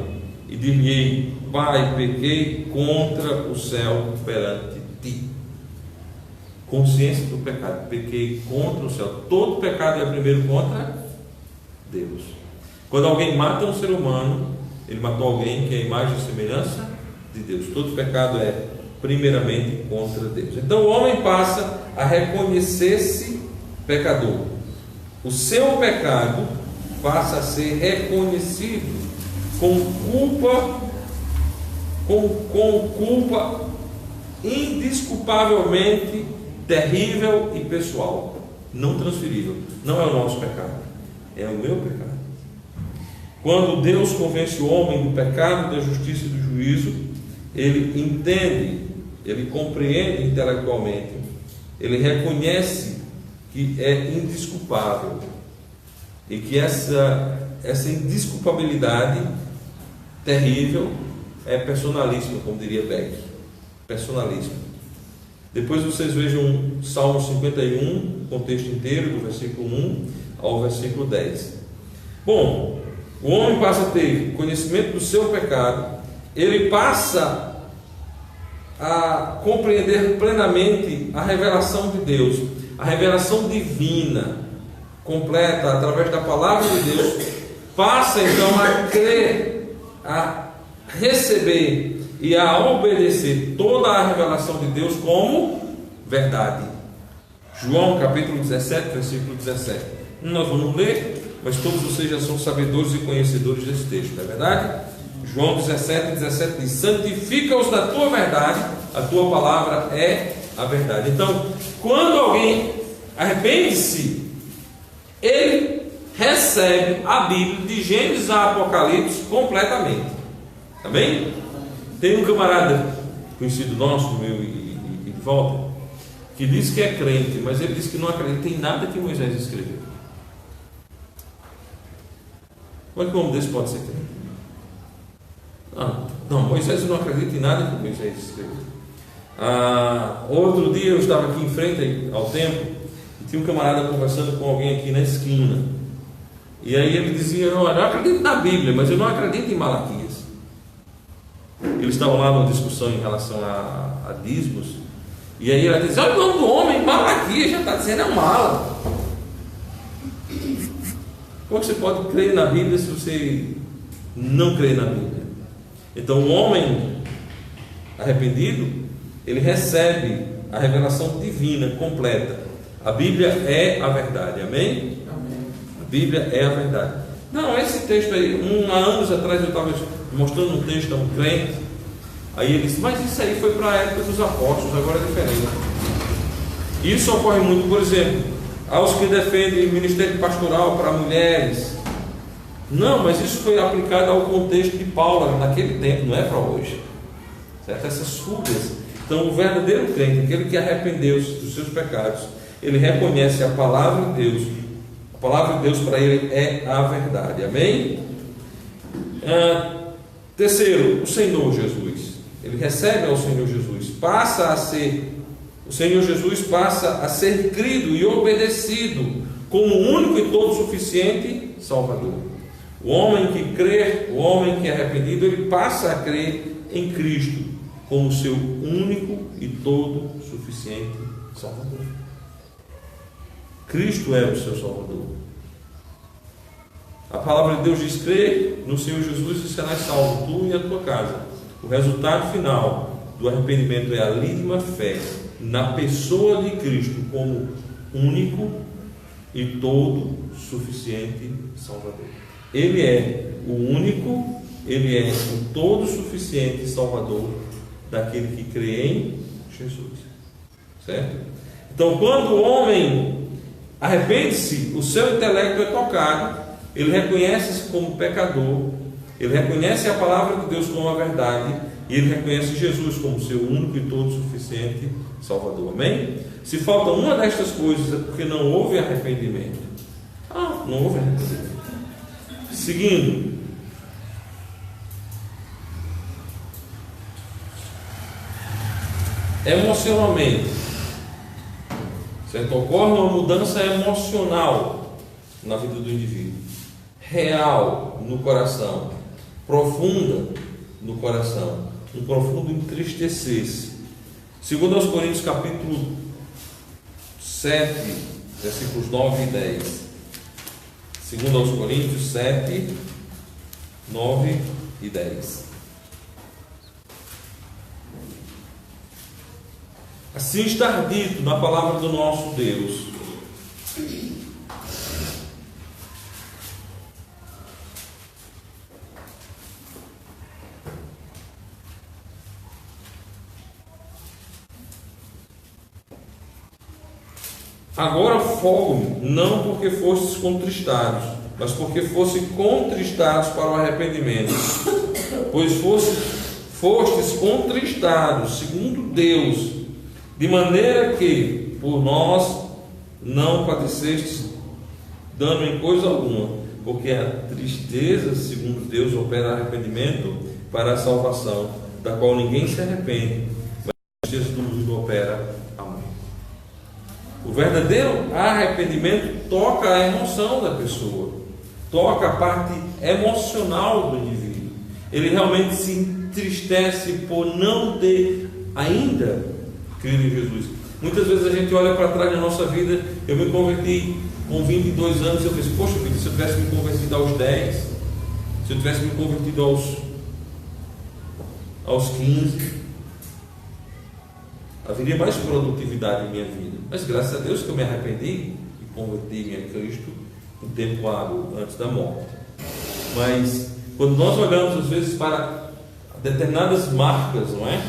Speaker 1: e dir-lhe-ei: Pai, pequei contra o céu perante ti. Consciência do pecado: pequei contra o céu. Todo pecado é primeiro contra Deus. Quando alguém mata um ser humano, ele matou alguém que é a imagem e semelhança de Deus. Todo pecado é primeiramente contra Deus. Então o homem passa a reconhecer-se pecador. O seu pecado passa a ser reconhecido com culpa indesculpavelmente terrível e pessoal, não transferível. Não é o nosso pecado, é o meu pecado. Quando Deus convence o homem do pecado, da justiça e do juízo, ele entende, ele compreende intelectualmente, ele reconhece que é indesculpável e que essa indesculpabilidade terrível é personalíssima, como diria Beck, personalíssima. Depois vocês vejam Salmo 51, o contexto inteiro, do versículo 1 ao versículo 10. Bom, o homem passa a ter conhecimento do seu pecado, ele passa a compreender plenamente a revelação de Deus, a revelação divina, completa, através da palavra de Deus, passa então a crer, a receber e a obedecer toda a revelação de Deus como verdade. João capítulo 17, versículo 17. Nós vamos ler, mas todos vocês já são sabedores e conhecedores desse texto, não é verdade? João 17, 17 diz: santifica-os na tua verdade, a tua palavra é a verdade. Então, quando alguém arrepende-se, ele recebe a Bíblia de Gênesis a Apocalipse completamente. Amém? Tem um camarada conhecido nosso, meu e de volta, que diz que é crente, mas ele diz que não acredita em nada que Moisés escreveu. Como é que um homem desse pode ser crente? Não, Moisés não acredita em nada que Moisés escreveu. Outro dia eu estava aqui em frente ao templo e tinha um camarada conversando com alguém aqui na esquina. E aí ele dizia: olha, eu acredito na Bíblia, mas eu não acredito em Malaquias. Eles estavam lá numa discussão em relação a dízimos, e aí ela dizia: olha, o nome do homem, Malaquias, já está dizendo é um mala. Como você pode crer na Bíblia se você não crê na Bíblia? Então o homem arrependido, ele recebe a revelação divina completa. A Bíblia é a verdade, amém? A Bíblia é a verdade. Não, esse texto aí, há anos atrás eu estava mostrando um texto a um crente, aí ele disse: mas isso aí foi para a época dos apóstolos, agora é diferente. Isso ocorre muito, por exemplo, aos que defendem o ministério pastoral para mulheres. Não, mas isso foi aplicado ao contexto de Paulo naquele tempo, não é para hoje, certo? Essas fugas. Então o verdadeiro crente, aquele que arrependeu-se dos seus pecados, ele reconhece a palavra de Deus. A palavra de Deus para ele é a verdade, amém? Terceiro, o Senhor Jesus. Ele recebe ao Senhor Jesus, o Senhor Jesus passa a ser crido e obedecido como o único e todo suficiente Salvador. O homem que crê, o homem que é arrependido, ele passa a crer em Cristo como seu único e todo suficiente Salvador. Cristo é o seu Salvador. A palavra de Deus diz: crê no Senhor Jesus e serás salvo, tu e a tua casa. O resultado final do arrependimento é a legítima fé na pessoa de Cristo como único e todo suficiente Salvador. Ele é o único, ele é o todo suficiente Salvador daquele que crê em Jesus, certo? Então, quando o homem arrepende-se, o seu intelecto é tocado, ele reconhece-se como pecador, ele reconhece a palavra de Deus como a verdade, e ele reconhece Jesus como seu único e todo suficiente Salvador, amém? Se falta uma destas coisas, é porque não houve arrependimento. Não houve arrependimento. Seguindo, emocionalmente, certo? Ocorre uma mudança emocional na vida do indivíduo, real no coração, profunda no coração, um profundo entristecer-se. Segundo aos Coríntios capítulo 7, versículos 9 e 10. Segundo aos Coríntios 7, 9 e 10. Assim está dito na palavra do nosso Deus: agora folgo, não porque fostes contristados, mas porque fossem contristados para o arrependimento. Pois fostes contristados segundo Deus, de maneira que por nós não padecestes dano em coisa alguma, porque a tristeza segundo Deus opera arrependimento para a salvação, da qual ninguém se arrepende, mas a tristeza do mundo opera amor. O verdadeiro arrependimento toca a emoção da pessoa, toca a parte emocional do indivíduo. Ele realmente se entristece por não ter ainda crido em Jesus. Muitas vezes a gente olha para trás na nossa vida. Eu me converti com 22 anos, eu pensei: poxa vida, se eu tivesse me convertido aos 10, se eu tivesse me convertido aos 15, haveria mais produtividade em minha vida. Mas graças a Deus que eu me arrependi e converti-me a Cristo um tempo hábil antes da morte. Mas quando nós olhamos às vezes para determinadas marcas, não é?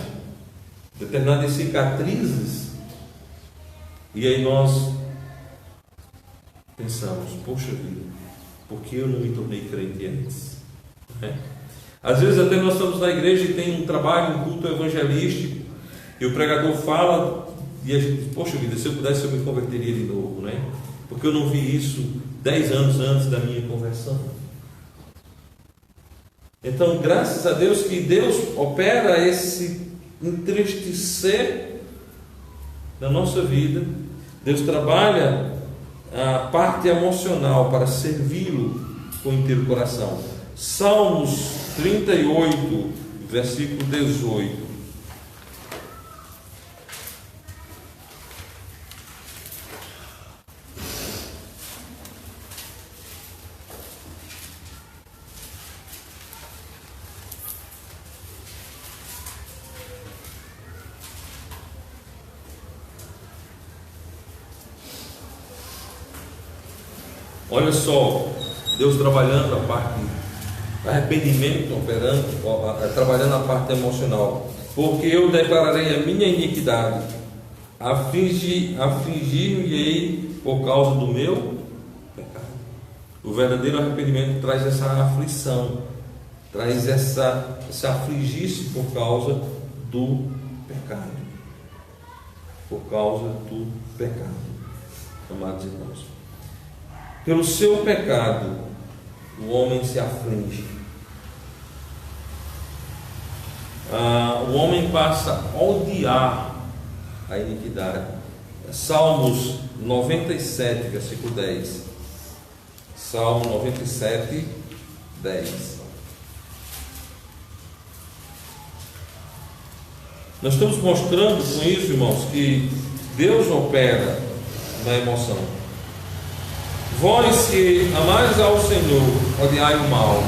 Speaker 1: Determinadas cicatrizes, e aí nós pensamos: poxa vida, por que eu não me tornei crente antes? Às vezes até nós estamos na igreja e tem um trabalho, um culto evangelístico, e o pregador fala e a gente diz: poxa vida, se eu pudesse eu me converteria de novo, né? Porque eu não vi isso 10 anos antes da minha conversão. Então, graças a Deus que Deus opera esse entristecer na nossa vida. Deus trabalha a parte emocional para servi-lo com inteiro coração. Salmos 38, versículo 18. Olha só, Deus trabalhando a parte arrependimento, operando, trabalhando a parte emocional. Porque eu declararei a minha iniquidade, afligir-me-ei por causa do meu pecado. O verdadeiro arrependimento traz essa aflição, traz esse afligir-se por causa do pecado. Por causa do pecado, amados irmãos. Pelo seu pecado, o homem se aflige. O homem passa a odiar a iniquidade. Salmos 97, versículo 10. Salmo 97, 10. Nós estamos mostrando com isso, irmãos, que Deus opera na emoção. Vós que amais ao Senhor, odiai o mal.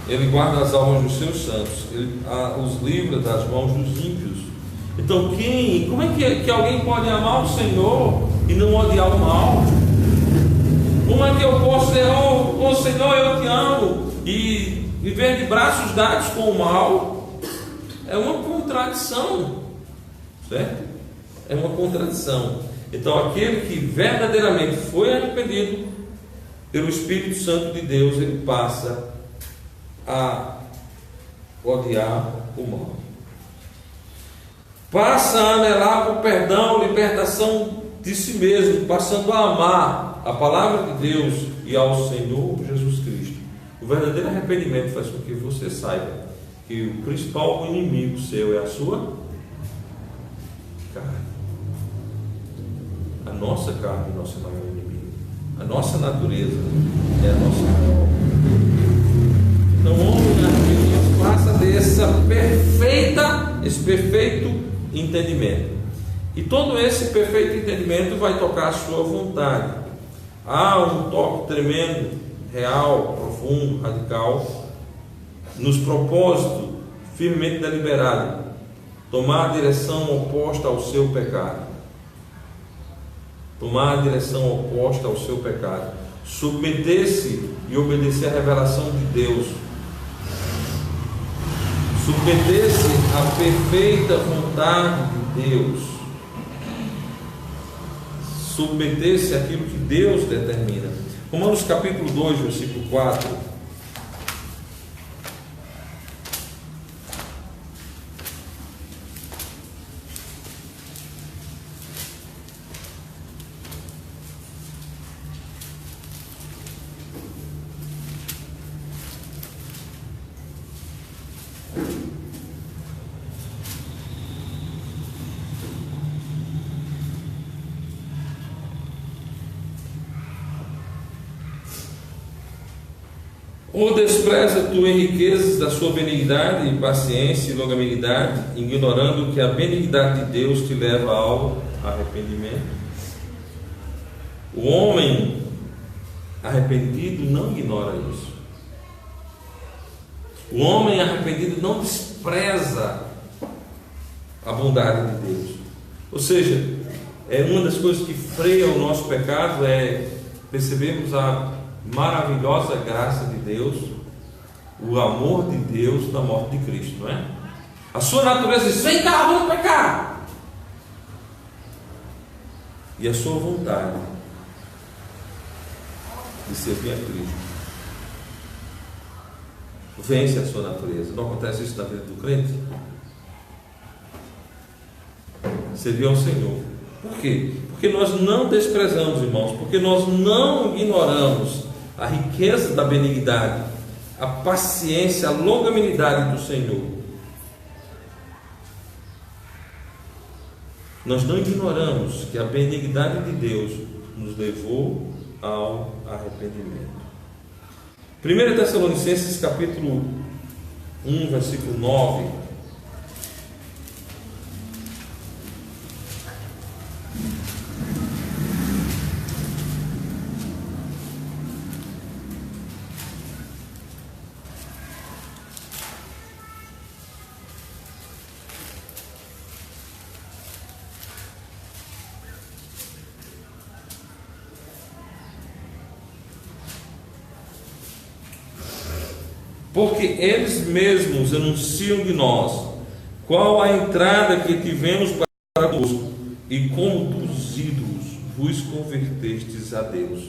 Speaker 1: Ele guarda as almas dos seus santos, Ele os livra das mãos dos ímpios. Então como é que alguém pode amar o Senhor e não odiar o mal? Como é que eu posso dizer, oh Senhor, eu te amo, e viver de braços dados com o mal? É uma contradição, certo? É uma contradição. Então aquele que verdadeiramente foi arrependido pelo Espírito Santo de Deus, ele passa a odiar o mal, passa a anelar por perdão, libertação de si mesmo, passando a amar a palavra de Deus e ao Senhor Jesus Cristo. O verdadeiro arrependimento faz com que você saiba que o principal inimigo seu é a sua carne. A nossa carne, nosso maior inimigo. A nossa natureza é a nossa maior. Então o homem arrependimento passa esse perfeito entendimento. E todo esse perfeito entendimento vai tocar a sua vontade. Há um toque tremendo, real, profundo, radical, nos propósitos firmemente deliberado, tomar a direção oposta ao seu pecado. Tomar a direção oposta ao seu pecado, submeter-se e obedecer à revelação de Deus, submeter-se à perfeita vontade de Deus, submeter-se àquilo que Deus determina. Romanos capítulo 2, versículo 4. Ou despreza tu em riquezas da sua benignidade, paciência e longanimidade, ignorando que a benignidade de Deus te leva ao arrependimento? O homem arrependido não ignora isso. O homem arrependido não despreza a bondade de Deus. Ou seja, uma das coisas que freia o nosso pecado é percebermos a maravilhosa graça de Deus, o amor de Deus na morte de Cristo, não é? A sua natureza diz: vem cá, vamos pecar. E a sua vontade de servir a Cristo vence a sua natureza. Não acontece isso na vida do crente? Servir ao Senhor. Por quê? Porque nós não desprezamos, irmãos, porque nós não ignoramos a riqueza da benignidade, a paciência, a longanimidade do Senhor. Nós não ignoramos que a benignidade de Deus nos levou ao arrependimento. 1 Tessalonicenses capítulo 1, versículo 9. Porque eles mesmos anunciam de nós qual a entrada que tivemos para convosco, e como dos ídolos vos convertestes a Deus,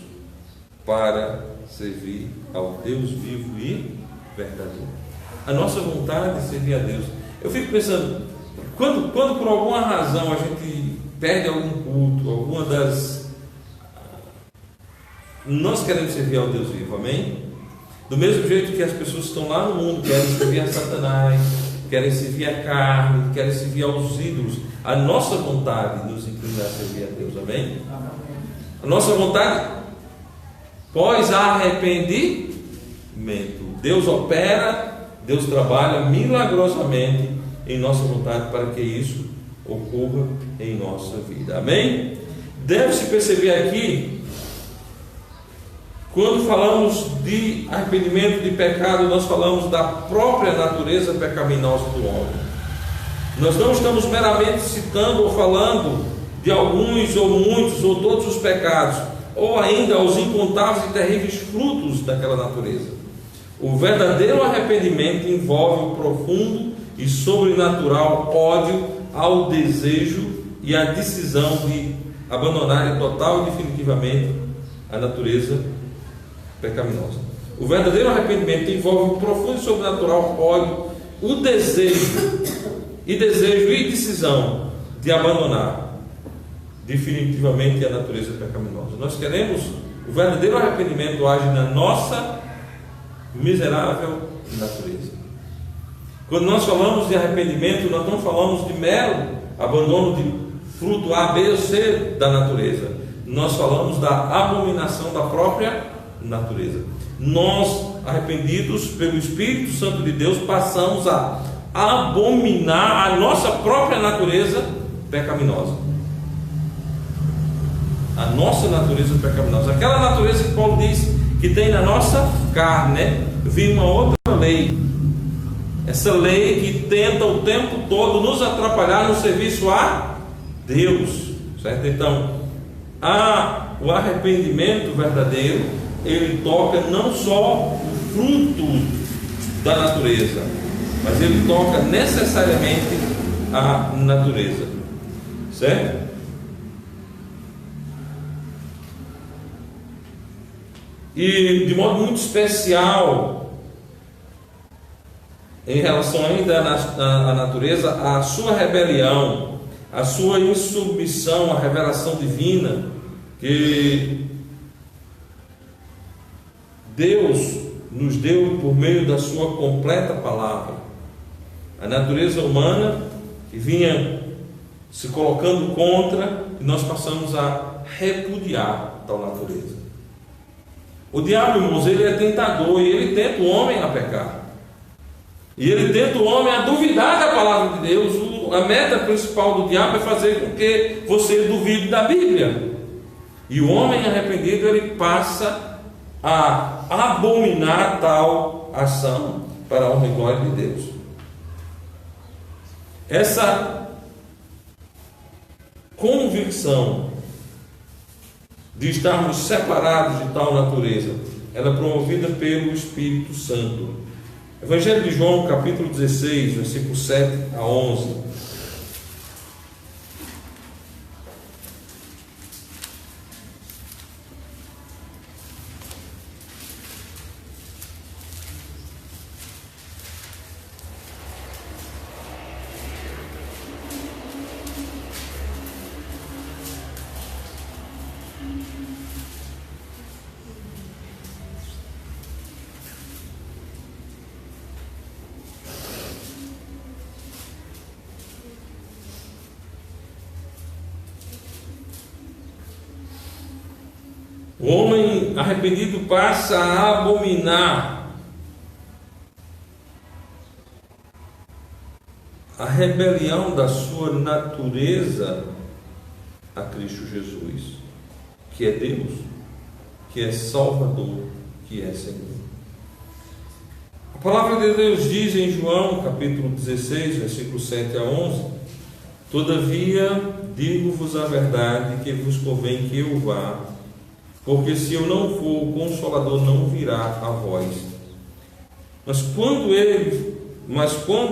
Speaker 1: para servir ao Deus vivo e verdadeiro. A nossa vontade é servir a Deus. Eu fico pensando, quando por alguma razão a gente perde algum culto, alguma das... Nós queremos servir ao Deus vivo, amém? Do mesmo jeito que as pessoas que estão lá no mundo querem servir a Satanás, querem servir a carne, querem servir aos ídolos, a nossa vontade nos inclina a servir a Deus, amém? A nossa vontade pós-arrependimento. Deus opera, Deus trabalha milagrosamente em nossa vontade para que isso ocorra em nossa vida, amém? Deve-se perceber aqui, quando falamos de arrependimento de pecado, nós falamos da própria natureza pecaminosa do homem. Nós não estamos meramente citando ou falando de alguns ou muitos ou todos os pecados, ou ainda os incontáveis e terríveis frutos daquela natureza. O verdadeiro arrependimento envolve o profundo e sobrenatural ódio ao desejo e a decisão de abandonar total e definitivamente a natureza pecaminosa. O verdadeiro arrependimento envolve o profundo e sobrenatural ódio, o desejo e decisão de abandonar definitivamente a natureza pecaminosa. Nós queremos, o verdadeiro arrependimento age na nossa miserável natureza. Quando nós falamos de arrependimento, nós não falamos de mero abandono de fruto A, B ou C da natureza. Nós falamos da abominação da própria natureza. Nós, arrependidos pelo Espírito Santo de Deus, passamos a abominar a nossa própria natureza pecaminosa. A nossa natureza pecaminosa, aquela natureza que Paulo diz que tem na nossa carne, né? Vem uma outra lei, essa lei que tenta o tempo todo nos atrapalhar no serviço a Deus, certo? Então, o arrependimento verdadeiro, ele toca não só o fruto da natureza, mas ele toca necessariamente a natureza, certo? E de modo muito especial, em relação ainda à natureza, a sua rebelião, a sua insubmissão à revelação divina, que Deus nos deu por meio da sua completa palavra. A natureza humana que vinha se colocando contra, e nós passamos a repudiar tal natureza. O diabo, irmãos, ele é tentador, e ele tenta o homem a pecar, e ele tenta o homem a duvidar da palavra de Deus. A meta principal do diabo é fazer com que você duvide da Bíblia, e o homem arrependido, ele passa a abominar tal ação para a honra e glória de Deus. Essa convicção de estarmos separados de tal natureza, ela é promovida pelo Espírito Santo. Evangelho de João, capítulo 16, versículo 7 a 11. arrependido passa a abominar a rebelião da sua natureza a Cristo Jesus, que é Deus, que é Salvador, que é Senhor. A palavra de Deus diz em João, capítulo 16, versículo 7 a 11: todavia, digo-vos a verdade, que vos convém que eu vá, porque se eu não for, o Consolador não virá a vós. Mas quando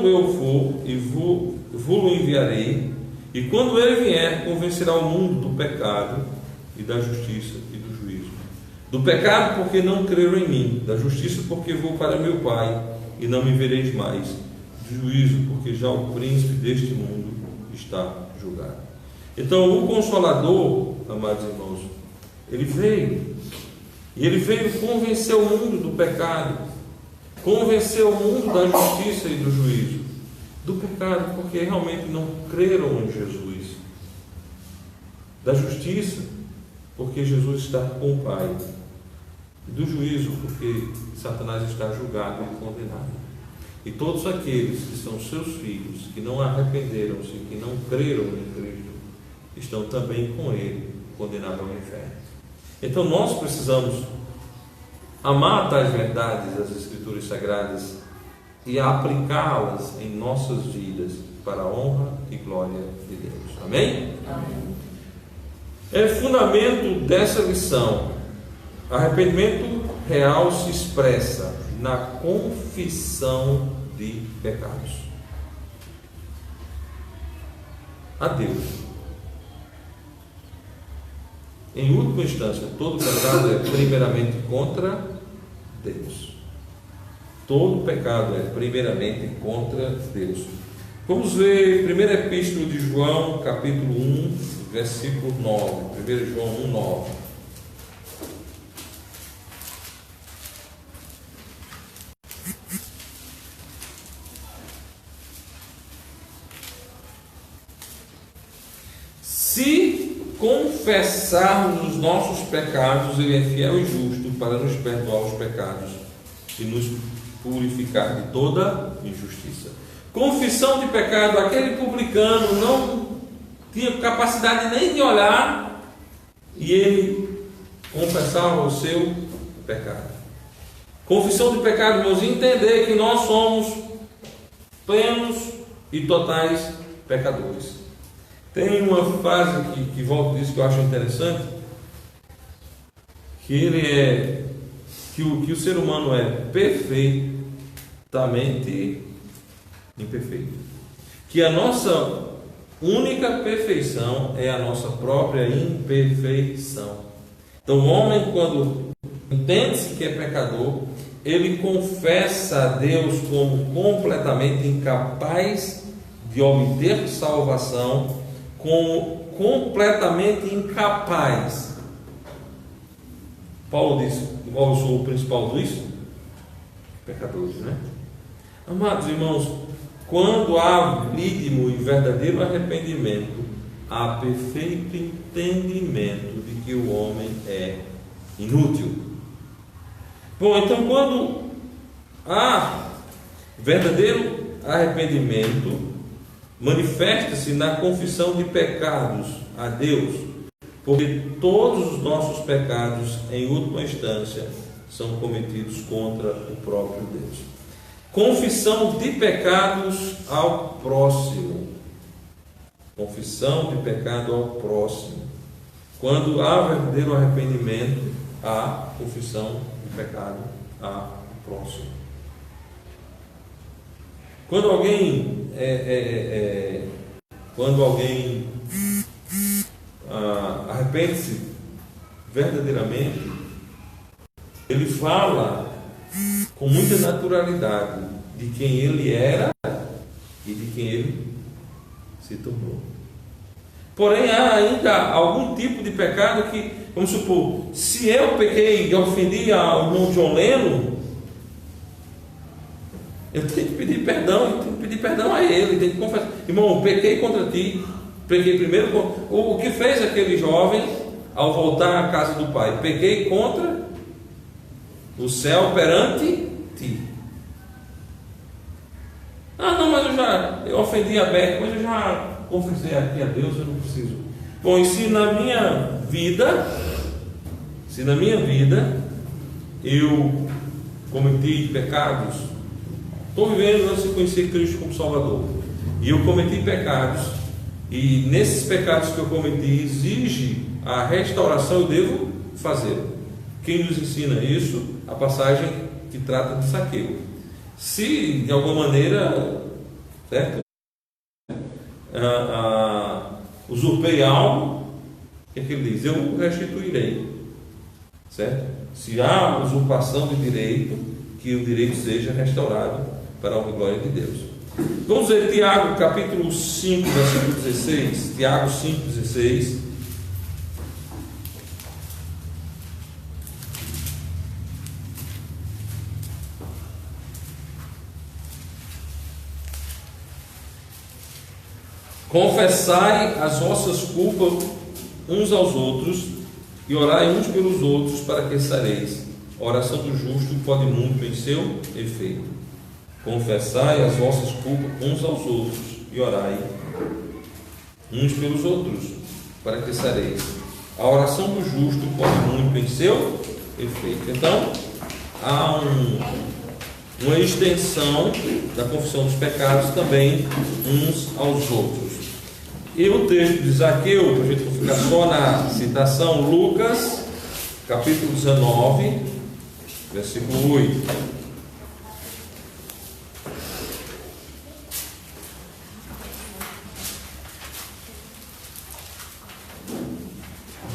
Speaker 1: eu for, e vou-lo enviarei, e quando ele vier, convencerá o mundo do pecado e da justiça e do juízo. Do pecado, porque não creram em mim; da justiça, porque vou para meu Pai e não me vereis mais; do juízo, porque já o príncipe deste mundo está julgado. Então, o Consolador, amados irmãos, ele veio, e ele veio convencer o mundo do pecado, convencer o mundo da justiça e do juízo. Do pecado, porque realmente não creram em Jesus; da justiça, porque Jesus está com o Pai; e do juízo, porque Satanás está julgado e condenado. E todos aqueles que são seus filhos, que não arrependeram-se, que não creram em Cristo, estão também com ele, condenados ao inferno. Então nós precisamos amar tais verdades das Escrituras Sagradas e aplicá-las em nossas vidas para a honra e glória de Deus. Amém?
Speaker 4: Amém.
Speaker 1: É fundamento dessa lição. Arrependimento real se expressa na confissão de pecados a Deus. Em última instância, todo pecado é primeiramente contra Deus. Todo pecado é primeiramente contra Deus. Vamos ver 1 Epístola de João, capítulo 1, versículo 9. 1 João 1, 9. Se confessarmos os nossos pecados, Ele é fiel e justo para nos perdoar os pecados e nos purificar de toda injustiça. Confissão de pecado. Aquele publicano não tinha capacidade nem de olhar, e ele confessava o seu pecado. Confissão de pecado, meus, entender que nós somos plenos e totais pecadores. Tem uma frase que volta disso que eu acho interessante, que o ser humano é perfeitamente imperfeito, que a nossa única perfeição é a nossa própria imperfeição. Então o homem, quando entende-se que é pecador, ele confessa a Deus como completamente incapaz de obter salvação, como completamente incapaz. Paulo diz: qual eu sou o principal dos pecadores, né? Amados irmãos, quando há lídimo e verdadeiro arrependimento, há perfeito entendimento de que o homem é inútil. Bom, então quando há verdadeiro arrependimento, manifesta-se na confissão de pecados a Deus, porque todos os nossos pecados, em última instância, são cometidos contra o próprio Deus. Confissão de pecados ao próximo. Confissão de pecado ao próximo. Quando há verdadeiro arrependimento, há confissão de pecado ao próximo. Quando alguém arrepende-se verdadeiramente, ele fala com muita naturalidade de quem ele era e de quem ele se tornou. Porém, há ainda algum tipo de pecado que, vamos supor, se eu pequei e ofendi ao irmão John Lennon, eu tenho que pedir perdão a ele, tenho que confessar: irmão, pequei contra ti, pequei primeiro. O que fez aquele jovem ao voltar à casa do pai? Pequei contra o céu perante ti. Ah, não, mas eu ofendi a Beck, mas eu já confessei aqui a Deus, eu não preciso. Bom, e se na minha vida eu cometi pecados, estou vivendo antes de conhecer Cristo como Salvador, e eu cometi pecados, e nesses pecados que eu cometi exige a restauração, eu devo fazer. Quem nos ensina isso? A passagem que trata de Zaqueu. Se de alguma maneira, certo, usurpei algo, o que é que ele diz? Eu restituirei, certo? Se há usurpação de direito, que o direito seja restaurado para a honra e glória de Deus. Vamos ver Tiago capítulo 5, versículo 16. Tiago 5, 16. Confessai as vossas culpas uns aos outros e orai uns pelos outros para que sareis. A oração do justo pode muito em seu efeito. Confessai as vossas culpas uns aos outros e orai uns pelos outros para que sareis. A oração do justo pode muito em seu efeito. Então, há uma extensão da confissão dos pecados também uns aos outros. E o texto de Zaqueu, para a gente não ficar só na citação, Lucas, capítulo 19, versículo 8.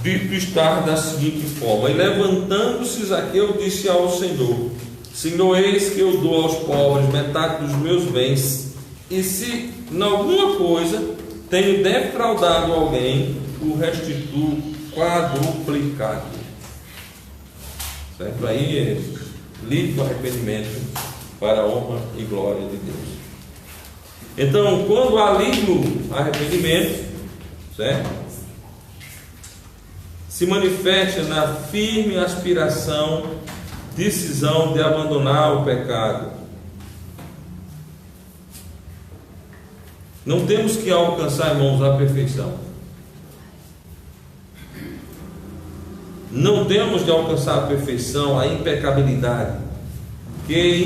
Speaker 1: Dito estar da seguinte forma: e levantando-se Zaqueu, disse ao Senhor: Senhor, eis que eu dou aos pobres metade dos meus bens, e se em alguma coisa tenho defraudado alguém, o restituo quadruplicado. Certo? Aí é líquido arrependimento para a honra e glória de Deus. Então, quando há líquido arrependimento, certo? Se manifesta na firme aspiração, decisão de abandonar o pecado. Não temos que alcançar, irmãos, a perfeição. Não temos de alcançar a perfeição, a impecabilidade, que é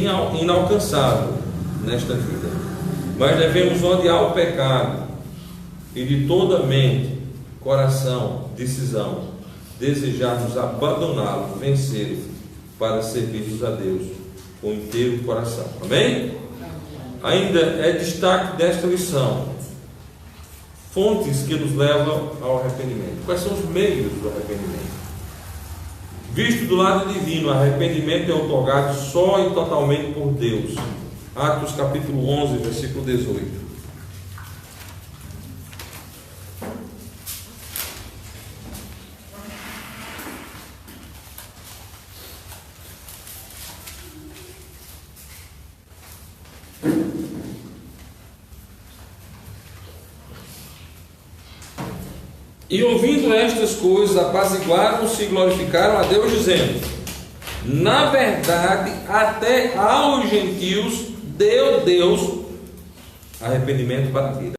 Speaker 1: inalcançável nesta vida. Mas devemos odiar o pecado e de toda mente, coração, decisão, desejarmos abandoná-lo, vencê-lo, para servirmos a Deus com inteiro coração. Amém? Ainda é destaque desta lição fontes que nos levam ao arrependimento. Quais são os meios do arrependimento? Visto do lado divino, arrependimento é otorgado só e totalmente por Deus. Atos capítulo 11, versículo 18. E ouvindo estas coisas, apaziguaram-se e glorificaram a Deus, dizendo: na verdade, até aos gentios deu Deus arrependimento para a vida.